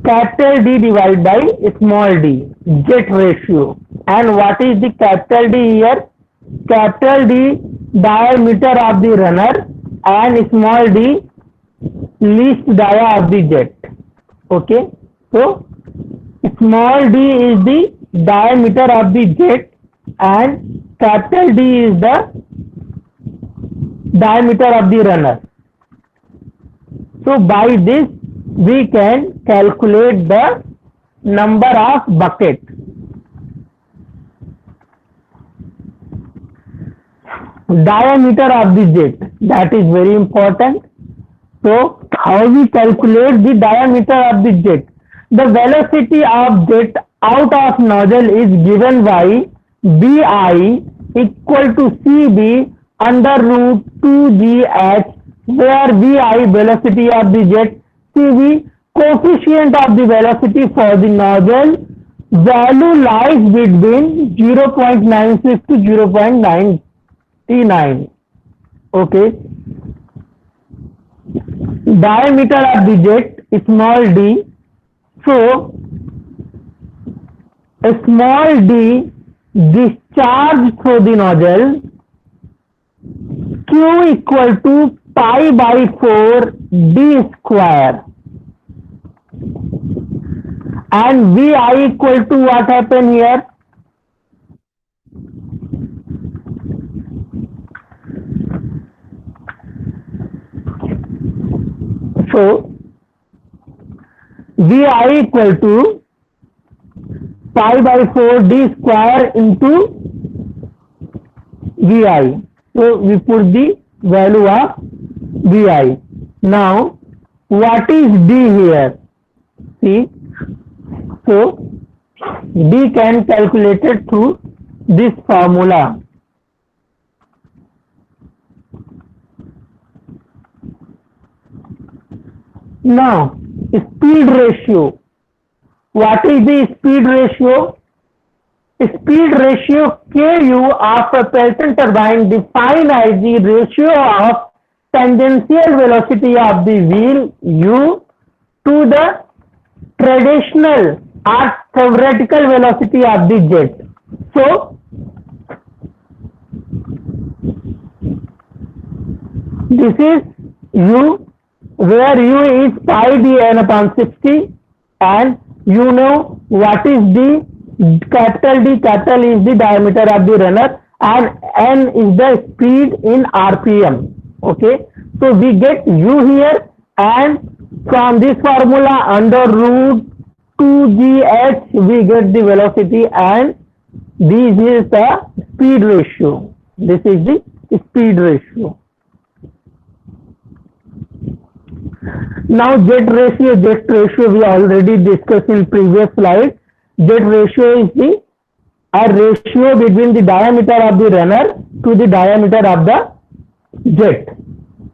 capital D divided by small d, jet ratio. And what is the capital D here? Capital D diameter of the runner and small d least dia of the jet. Okay, so small d is the diameter of the jet and capital D is the diameter of the runner. So by this we can calculate the number of bucket. Diameter of the jet, that is very important. So how we calculate the diameter of the jet? The velocity of jet out of nozzle is given by Bi equal to Cb under root 2gh, where Bi velocity of the jet, Cb coefficient of the velocity for the nozzle, value lies between 0.96 to 0.99. Okay. Diameter of the jet, small d. So a small d discharge through the nozzle, Q equal to pi by 4 d square. and Vi equal to what happen here? So Vi equal to pi by 4 d square into Vi. So we put the value of Vi. Now what is d here? See, so d can calculated through this formula. Now speed ratio. What is the speed ratio? Speed ratio Ku of a Pelton turbine defined as the ratio of tangential velocity of the wheel U to the traditional or theoretical velocity of the jet. So this is U, where U is pi d n upon 60, and you know what is the capital D. Capital is the diameter of the runner, and n is the speed in RPM. Okay, so we get U here, and from this formula under root 2gh we get the velocity, and this is the speed ratio. This is the speed ratio. Now jet ratio we already discussed in previous slide. Jet ratio is the ratio between the diameter of the runner to the diameter of the jet,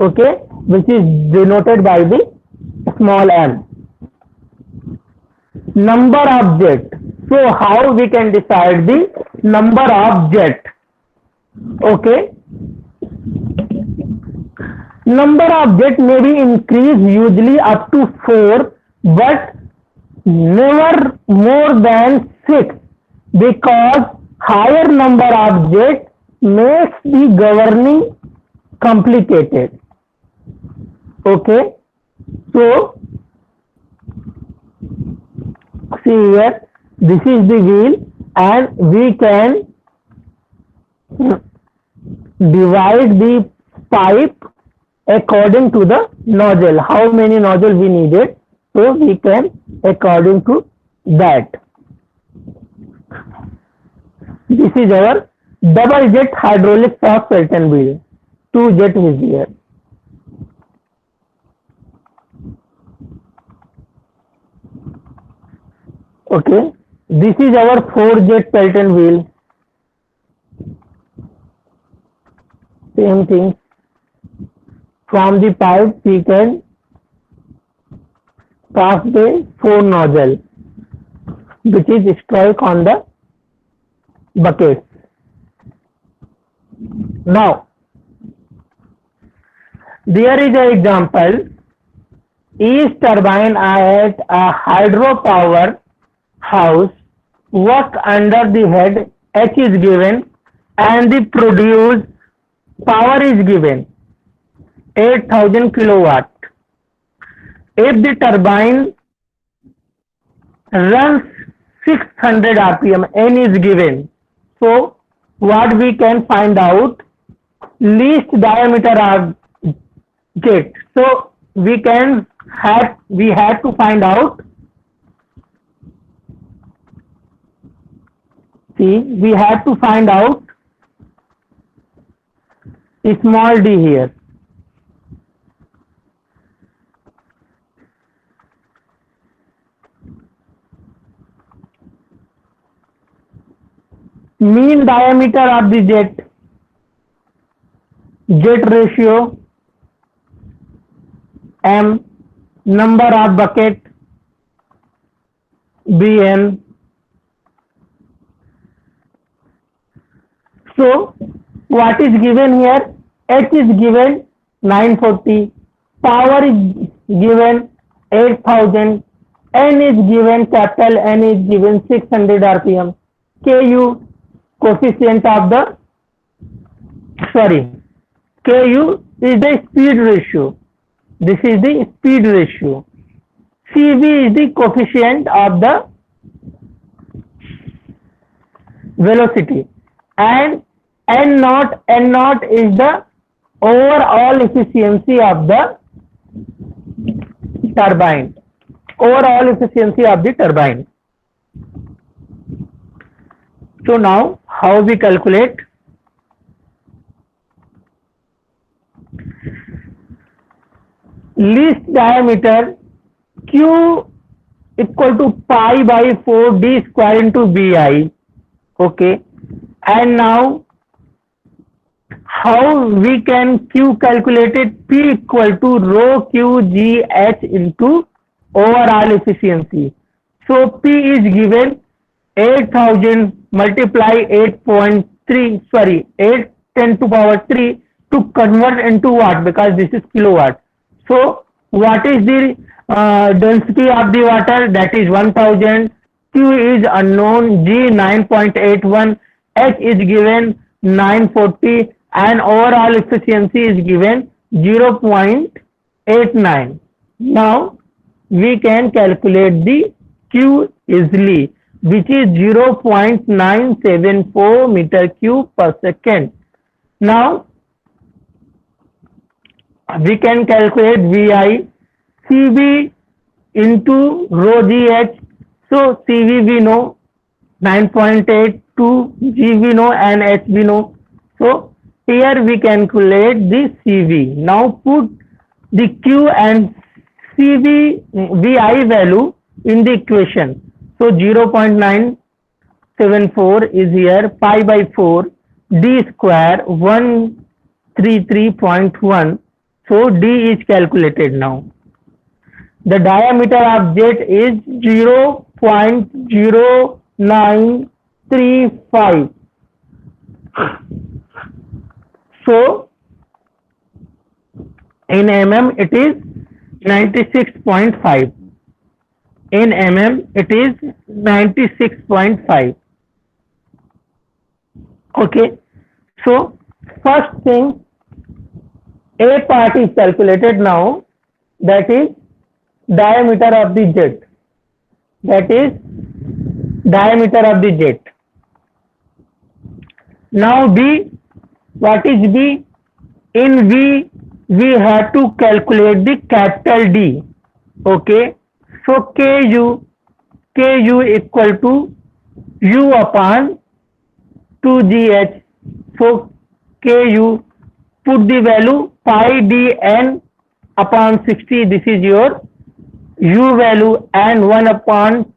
okay, which is denoted by the small m. Number of jet. So how we can decide the number of jet? Okay, number of jet may be increased usually up to 4, but never more than 6, because higher number of jet makes the governing complicated. Okay, so see here, this is the wheel, and we can divide the pipe according to the nozzle, how many nozzle we needed, so we can according to that. This is our double jet hydraulic shaft Pelton wheel, 2 jet is here. Okay, this is our 4 jet Pelton wheel. Same thing. From the pipe we can pass the 4 nozzle, which is strike on the bucket. Now there is an example. Each turbine at a hydropower house work under the head H is given, and the produced power is given 8000 kilowatt. If the turbine runs 600 rpm, n is given, so what we can find out? Least diameter of jet. So we have to find out, see, we have to find out small d here. Mean diameter of the jet ratio, m, number of bucket, bn. So what is given here? H is given 940, power is given 8000, n is given, capital N is given 600 rpm, Ku, coefficient of the, Ku is the speed ratio. This is the speed ratio. CV is the coefficient of the velocity, and N naught is the overall efficiency of the turbine. Overall efficiency of the turbine. So now how we calculate? Least diameter Q equal to pi by 4 d square into bi. Okay, and now how we can Q calculated? P equal to rho Q G H into overall efficiency. So P is given 8000 multiply 8.3, sorry, 8 10 to power 3 to convert into watt, because this is kilowatt. So what is the density of the water? That is 1000. Q is unknown, G 9.81, H is given 940, and overall efficiency is given 0.89. Now we can calculate the Q easily, which is 0.974 meter cube per second. Now we can calculate VI, CV into rho GH. So CV we know 9.82, G we know, and H we know. So here we calculate the CV. Now put the Q and CV VI value in the equation. So 0.974 is here, pi by 4 d square 133.1. So d is calculated now. The diameter of jet is 0.0935. So in mm it is 96.5. In mm it is 96.5. Okay, so first thing, A part is calculated now, that is diameter of the jet. That is diameter of the jet. Now B, what is B? In V, we have to calculate the capital D. Okay, so KU equal to U upon 2GH. So KU, put the value pi dn upon 60, this is your U value, and 1 upon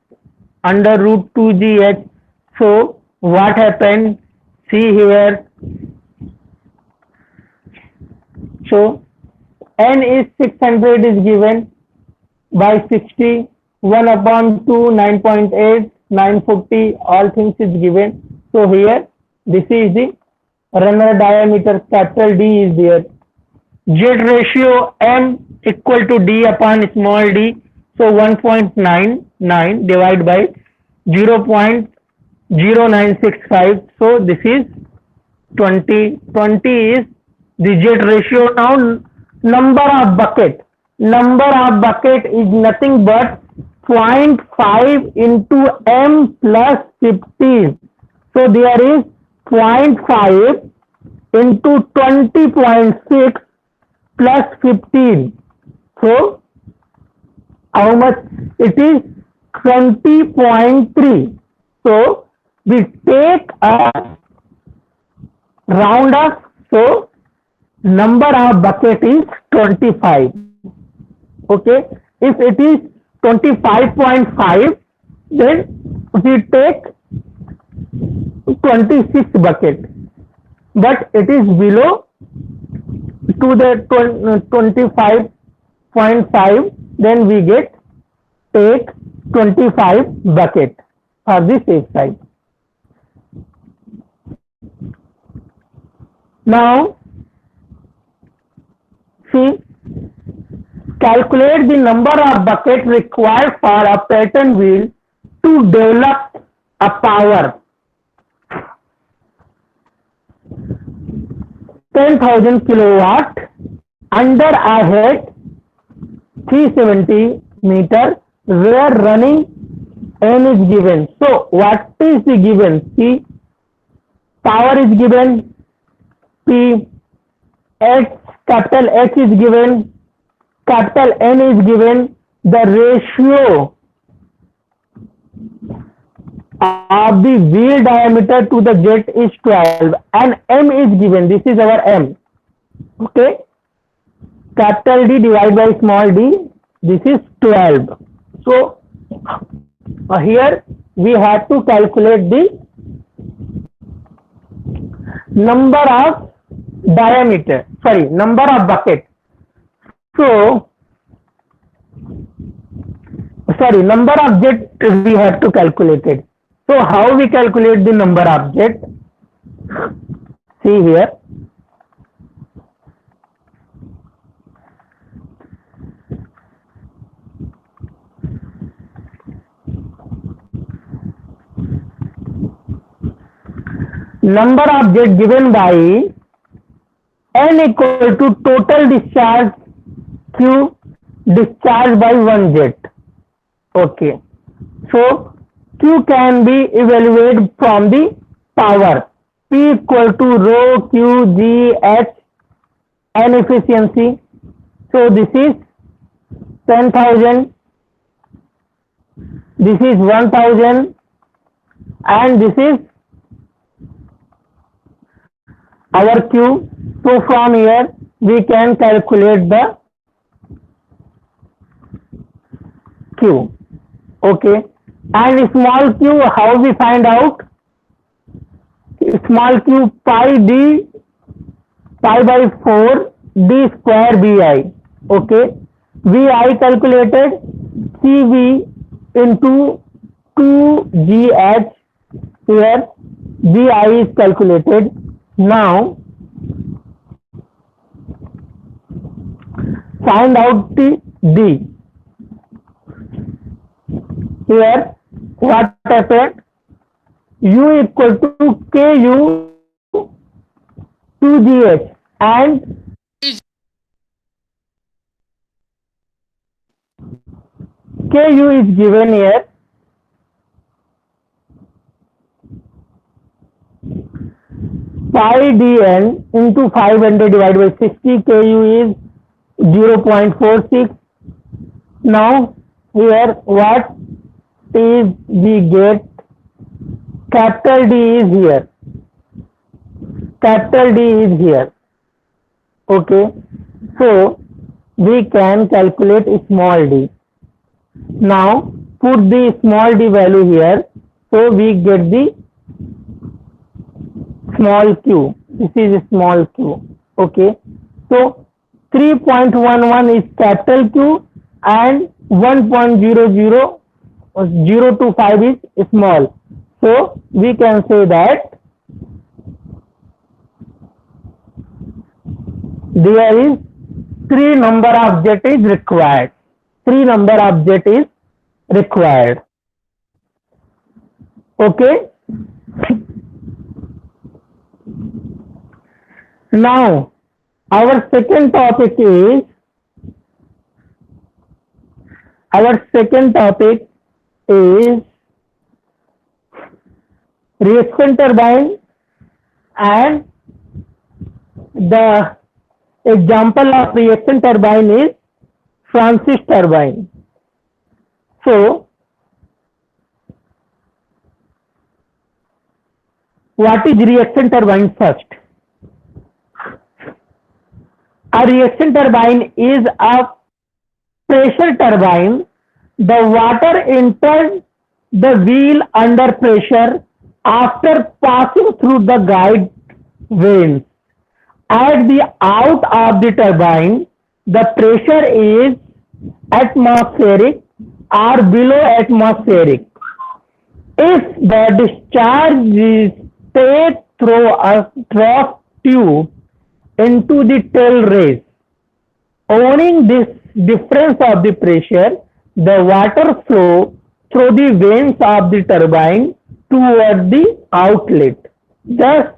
under root 2GH. So what happened? See here. So n is 600 is given by 60, 1 upon 2, 9.8, 940, all things is given. So here this is the runner diameter, capital D is there. Jet ratio M equal to D upon small d. So 1.99 divided by 0.0965. So this is 20. 20 is the jet ratio. Now number of bucket. Number of bucket is nothing but 0.5 into M plus 15. So there is 0.5 into 20.6 plus 15. So how much? It is 20.3. So we take a round up. So number of bucket is 25. Okay, if it is 25.5, then we take 26 bucket, but it is below to the 25.5, then we take 25 bucket for the safe side. Now see, calculate the number of buckets required for a pattern wheel to develop a power 10,000 kilowatt under a head 370 meter where running n is given. So what is the given? See, power is given, P, H, capital H is given, capital N is given, the ratio of the wheel diameter to the jet is 12 and M is given. This is our M. Okay. Capital D divided by small d. This is 12. So here we have to calculate the number of diameter. Sorry, number of bucket. So sorry, number of jet we have to calculate it. So how we calculate the number of jet? See here. Number of jet given by n equal to total discharge Q discharged by one jet. Okay. So Q can be evaluated from the power. P equal to rho Q G H N efficiency. So this is 10,000. This is 1,000 and this is our Q. So from here we can calculate the Q. Okay. And small q, how we find out? Small q, pi d, pi by 4 d square bi. Okay. Vi calculated Cv into 2gh. Here Gi is calculated. Now find out the d. Here what happened? U equal to Ku 2gh and Ku is given here. Pi dn into 500 divided by 60. Ku is 0.46. Now here what is we get? Capital D is here. Capital D is here. Okay. So we can calculate small d. Now put the small d value here. So we get the small q. This is small q. Okay. So 3.11 is capital Q and 1.00025 is small. So we can say that there is 3 number of jet is required. 3 number of jet is required. Okay. Now our second topic is reaction turbine, and the example of reaction turbine is Francis turbine. So what is reaction turbine first? A reaction turbine is a pressure turbine. The water enters the wheel under pressure after passing through the guide vanes. At the out of the turbine, the pressure is atmospheric or below atmospheric. If the discharge is paid through a drop tube into the tail race, owning this difference of the pressure, the water flow through the vanes of the turbine toward the outlet. Thus,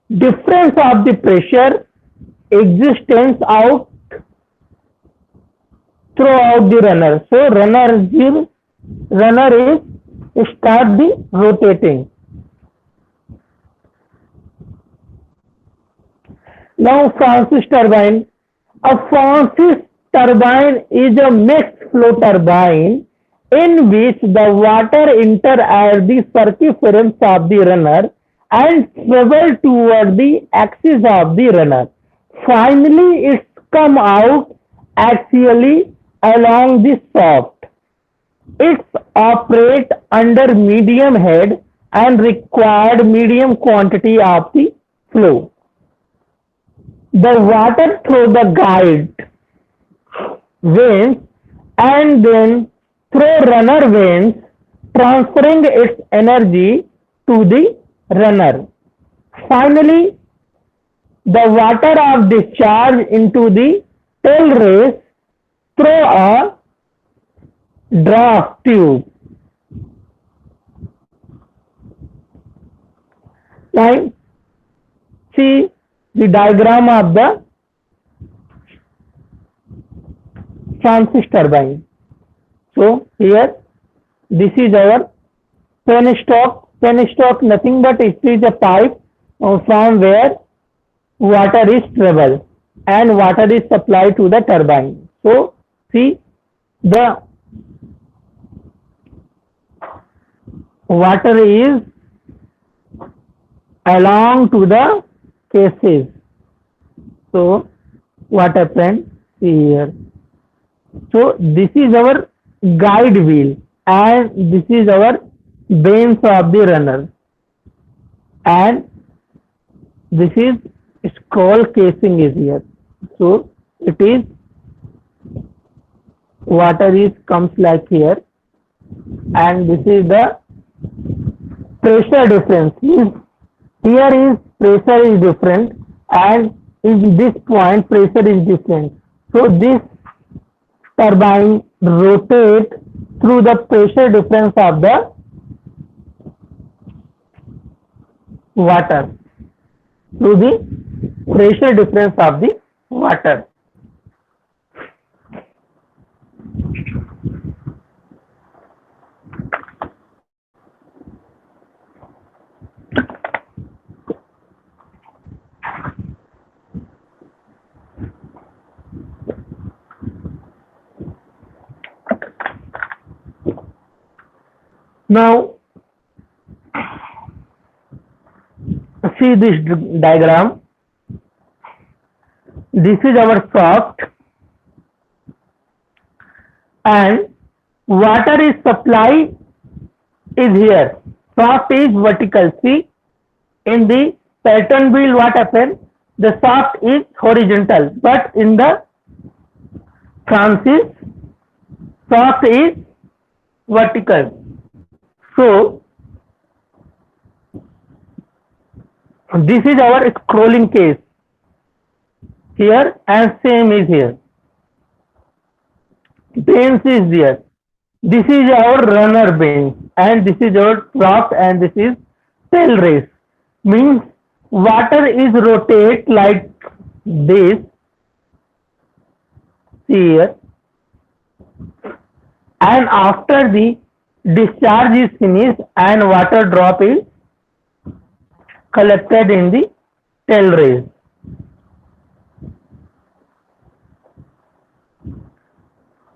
difference of the pressure existence out throw out the runner. So runner is start the rotating. Now Francis turbine. A Francis turbine is a mixed flow turbine in which the water enter at the circumference of the runner and travel toward the axis of the runner. Finally, it come out axially along the shaft. It operates under medium head and required medium quantity of the flow. The water through the guide vanes and then through runner vanes, transferring its energy to the runner. Finally, the water of discharge into the tail race through a draft tube. Now, see the diagram of the Francis turbine. So here, this is our penstock. Penstock nothing but it is a pipe from where water is travel and water is supplied to the turbine. So see the water is along to the cases. So what happened? See here. So this is our guide wheel and this is our vanes of the runner and this is scroll casing is here. So it is water is comes like here and this is the pressure difference. Here is pressure is different and in this point pressure is different. So this turbine rotates through the pressure difference of the water. Through the pressure difference of the water. Now, see this diagram. This is our shaft and water is supplied is here. Shaft is vertical. See, in the pattern wheel what happened? The shaft is horizontal, but in the Francis shaft is vertical. So this is our scrolling case here and same is here. Vanes is there. This is our runner vanes and this is our shaft and this is tail race. Means water is rotate like this. See here. And after the discharge is finished and water drop is collected in the tail race.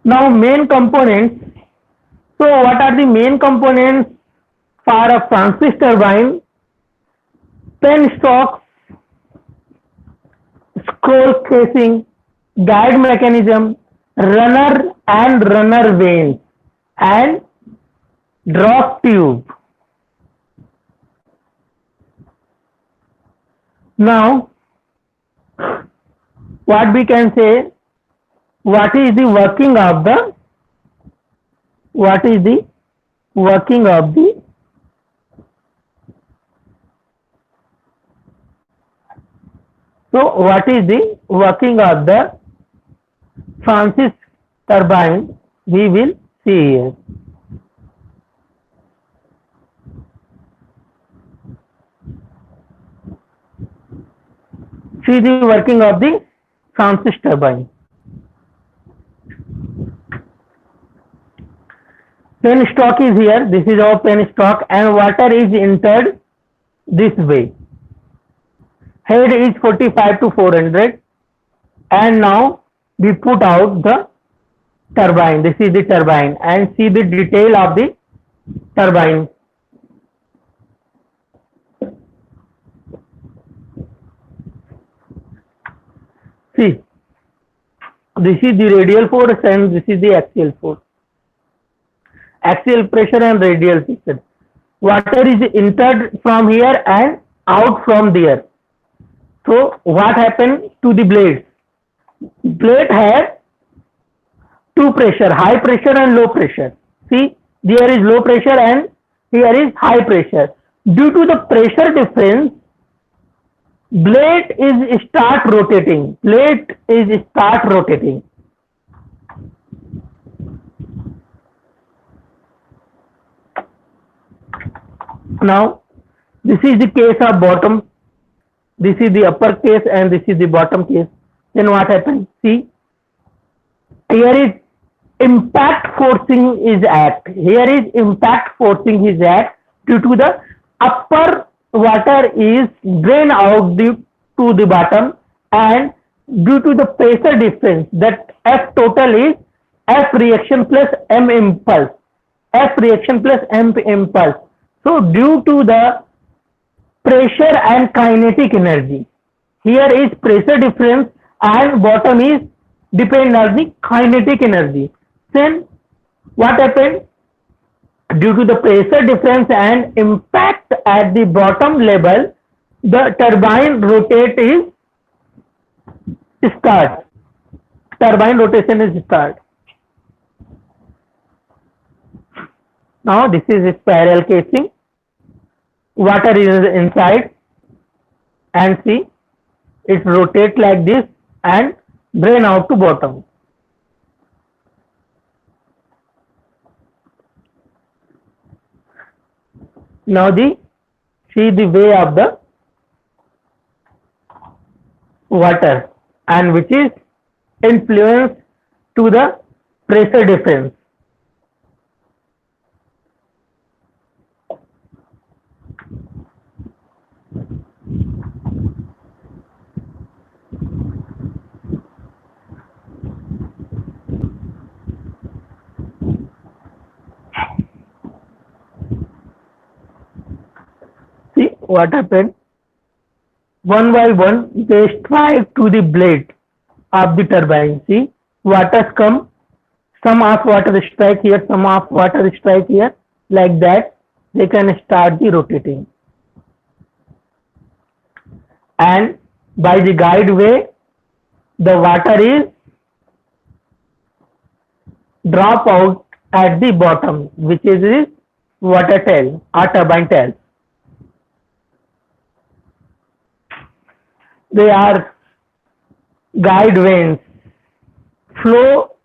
Now main components. So what are the main components for a Francis turbine? Penstock, scroll casing, guide mechanism, runner and runner vanes and drop tube. Now, what we can say, what is the working of the Francis turbine? We will see here. See the working of the Francis turbine. Penstock is here. This is our penstock, and water is entered this way. Head is 45 to 400, and now we put out the turbine. This is the turbine, and see the detail of the turbine. See, this is the radial force and this is the axial force. Axial pressure and radial pressure. Water is entered from here and out from there. So what happened to the blades? Blade has two pressure, high pressure and low pressure. See, there is low pressure and here is high pressure. Due to the pressure difference, blade is start rotating. Blade is start rotating. Now, this is the case of bottom. This is the upper case and this is the bottom case. Then what happens? See, here is impact forcing is act. Here is impact forcing is act due to the upper water is drain out to the bottom, and due to the pressure difference, that F total is F reaction plus M impulse. F reaction plus M impulse. So due to the pressure and kinetic energy, here is pressure difference and bottom is depend on the kinetic energy. Then what happened? Due to the pressure difference and impact at the bottom level, the turbine rotate is start. Turbine rotation is start. Now this is a spiral casing. Water is inside, and see, it rotates like this and drain out to bottom. Now see the way of the water, and which is influence to the pressure difference. See what happened? One by one, they strike to the blade of the turbine. See, waters come, some of water strike here, some of water strike here, like that. They can start the rotating. And by the guide way, the water is drop out at the bottom, which is the water tail or turbine tail. They are guide vanes, flow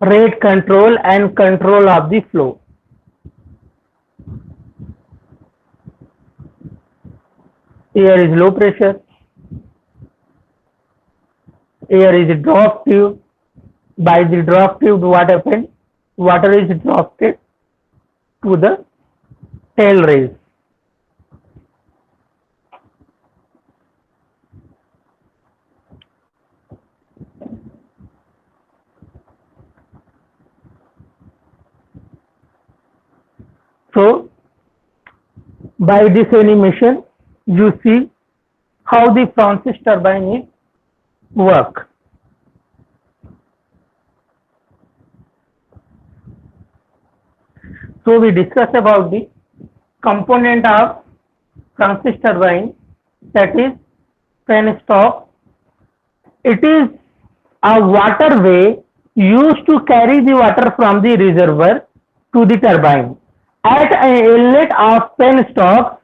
rate control and control of the flow. Here is low pressure. Here is a drop tube. By the drop tube, what happened? Water is dropped to the tail race. So, by this animation, you see how the Francis turbine is work. So, we discussed about the component of Francis turbine, that is penstock. It is a waterway used to carry the water from the reservoir to the turbine. At an inlet of penstock,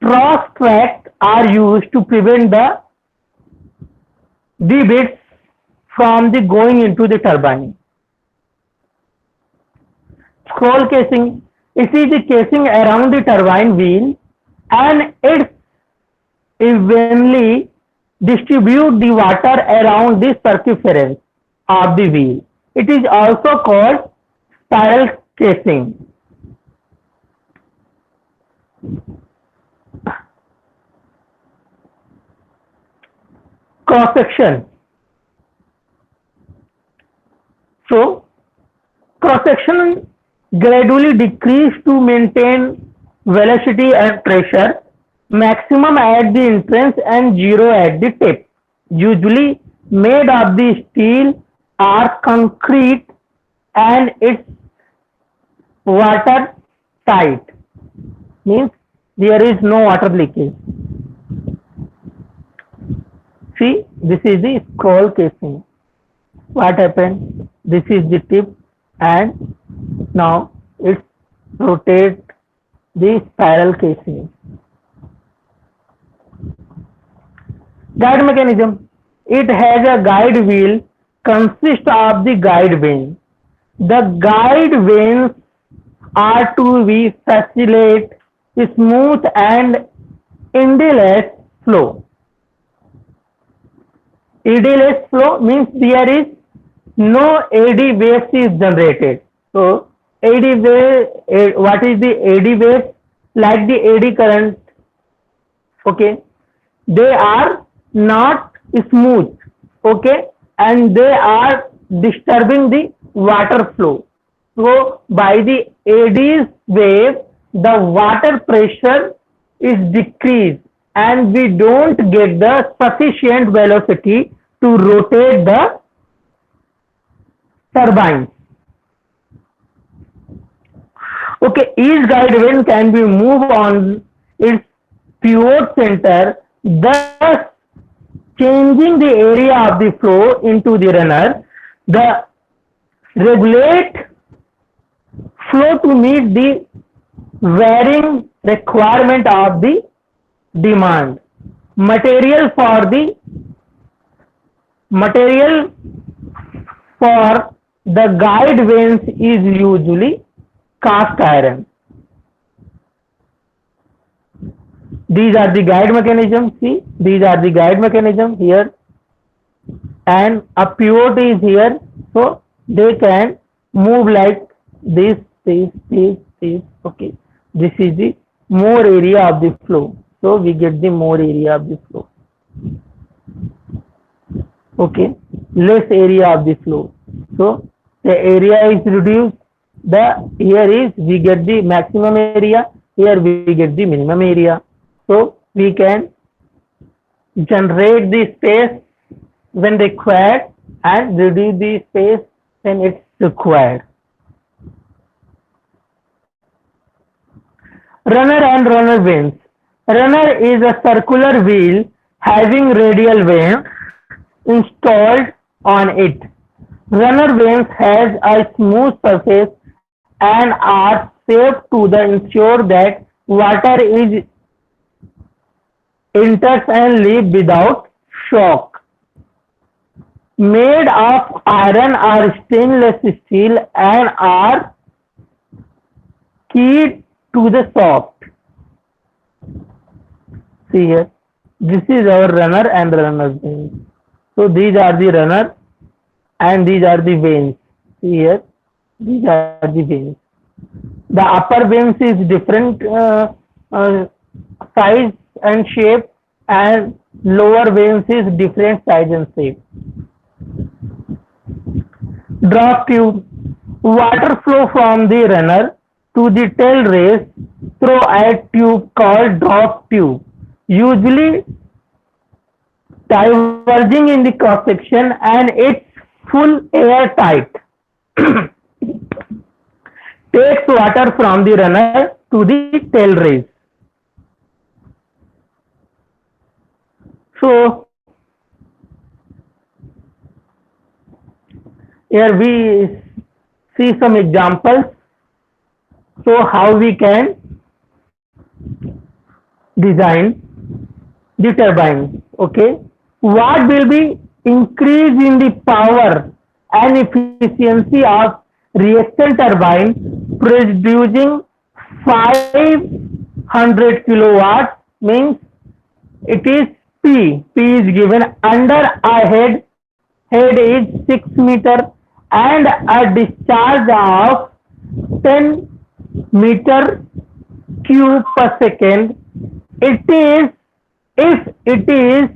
cross tracks are used to prevent the bits from the going into the turbine. Scroll casing. It is the casing around the turbine wheel, and it evenly distribute the water around the circumference of the wheel. It is also called spiral casing. Cross section. So cross section gradually decrease to maintain velocity and pressure, maximum at the entrance and zero at the tip. Usually made of the steel or concrete, and it's water tight, means there is no water leakage. See, this is the scroll casing. What happened? This is the tip, and now it rotates the spiral casing. Guide mechanism. It has a guide wheel consists of the guide vane. The guide vanes are to be facilitate smooth and eddy-less flow. Eddy-less flow means there is no eddy waves is generated. So eddy wave, what is the eddy wave? Like the eddy current. Okay, they are not smooth. Okay, and they are disturbing the water flow. So by the eddy wave, the water pressure is decreased, and we don't get the sufficient velocity to rotate the turbine. Okay, each guide vane can be moved on its pivot center, thus changing the area of the flow into the runner. The regulate flow to meet the varying requirement of the demand. Material for the guide vanes is usually cast iron. These are the guide mechanisms. See, these are the guide mechanism here, and a pivot is here, so they can move like this. Okay, this is the more area of the flow, so we get the more area of the flow. Okay, less area of the flow, so the area is reduced. Here is we get the maximum area, here we get the minimum area. So we can generate the space when required and reduce the space when it's required. Runner and runner vanes. Runner is a circular wheel having radial vanes installed on it. Runner vanes has a smooth surface and are shaped to ensure that water is enters and leave without shock. Made of iron or stainless steel and are keyed to the shaft. See here, this is our runner and runner vanes. So these are the runner and these are the vanes. See here, these are the vanes. The upper vanes is different size and shape, and lower vanes is different size and shape. Drop tube. Water flow from the runner to the tail race through a tube called drop tube, usually diverging in the cross section, and it's full airtight. Takes water from the runner to the tail race. So here we see some examples. So how we can design the turbine. Okay, what will be increase in the power and efficiency of reaction turbine producing 500 kilowatts, means it is P. P is given under a head is 6 meter and a discharge of 10 meter cube per second. It is, if it is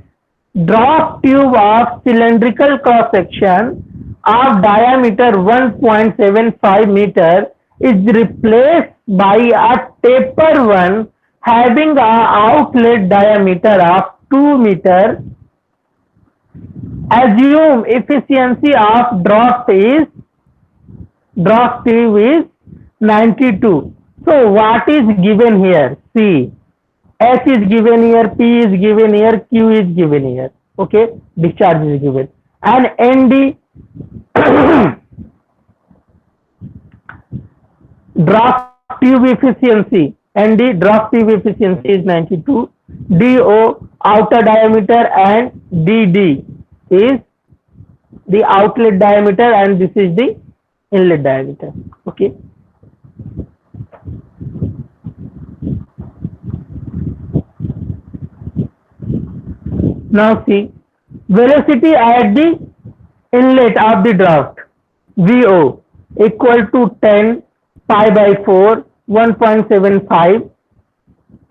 drop tube of cylindrical cross section of diameter 1.75 meter is replaced by a taper one having a outlet diameter of 2 meter. Assume efficiency of drop tube is 92. So what is given here? See, H is given here, P is given here, Q is given here. Okay, discharge is given. And ND drop tube efficiency, ND drop tube efficiency is 92. DO outer diameter and DD is the outlet diameter and this is the inlet diameter. Okay. Now see, velocity at the inlet of the draft, VO equal to 10 pi by 4, 1.75.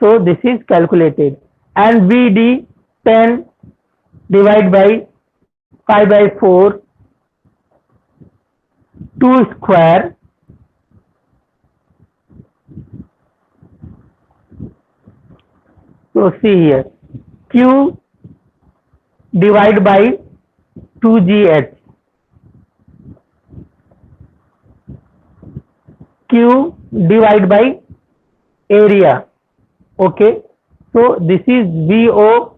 So this is calculated. And VD 10 divided by pi by 4, 2 square. So see here, Q divided by 2GH. Q divided by area. Okay. So this is VO.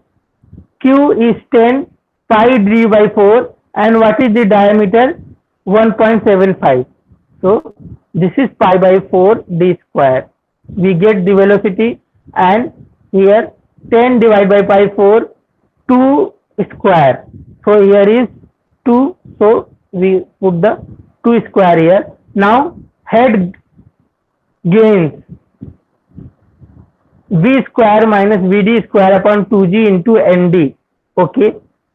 Q is 10 pi d by 4 and what is the diameter? 1.75. So this is pi by 4 d square. We get the velocity and here 10 divided by pi 4, 2 square. So here is 2. So we put the 2 square here. Now head gains V square minus VD square upon 2G into ND. Okay.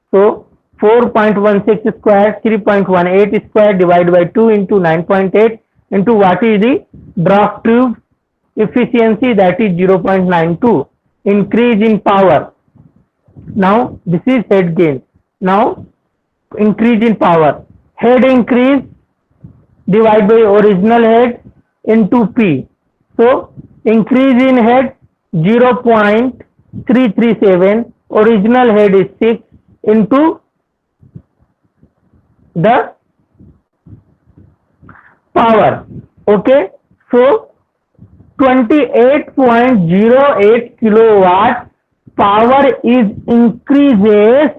So 4.16 square, 3.18 square divided by 2 into 9.8 into what is the draft tube efficiency, that is 0.92. Increase in power. Now this is head gain. Now increase in power. Head increase divided by original head into P. So increase in head 0.337, original head is 6 into the power. Okay. So 28.08 kilowatt power is increases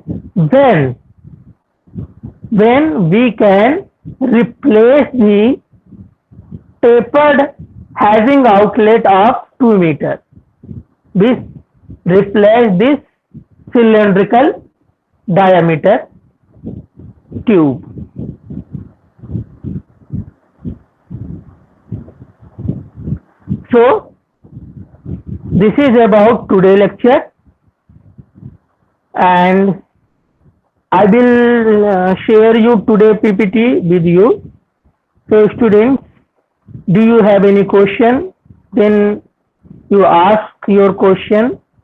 when we can replace the tapered having outlet of 2 meter. This replace this cylindrical diameter tube. So this is about today lecture and I will share you today PPT with you. So students, do you have any question? Then you ask your question.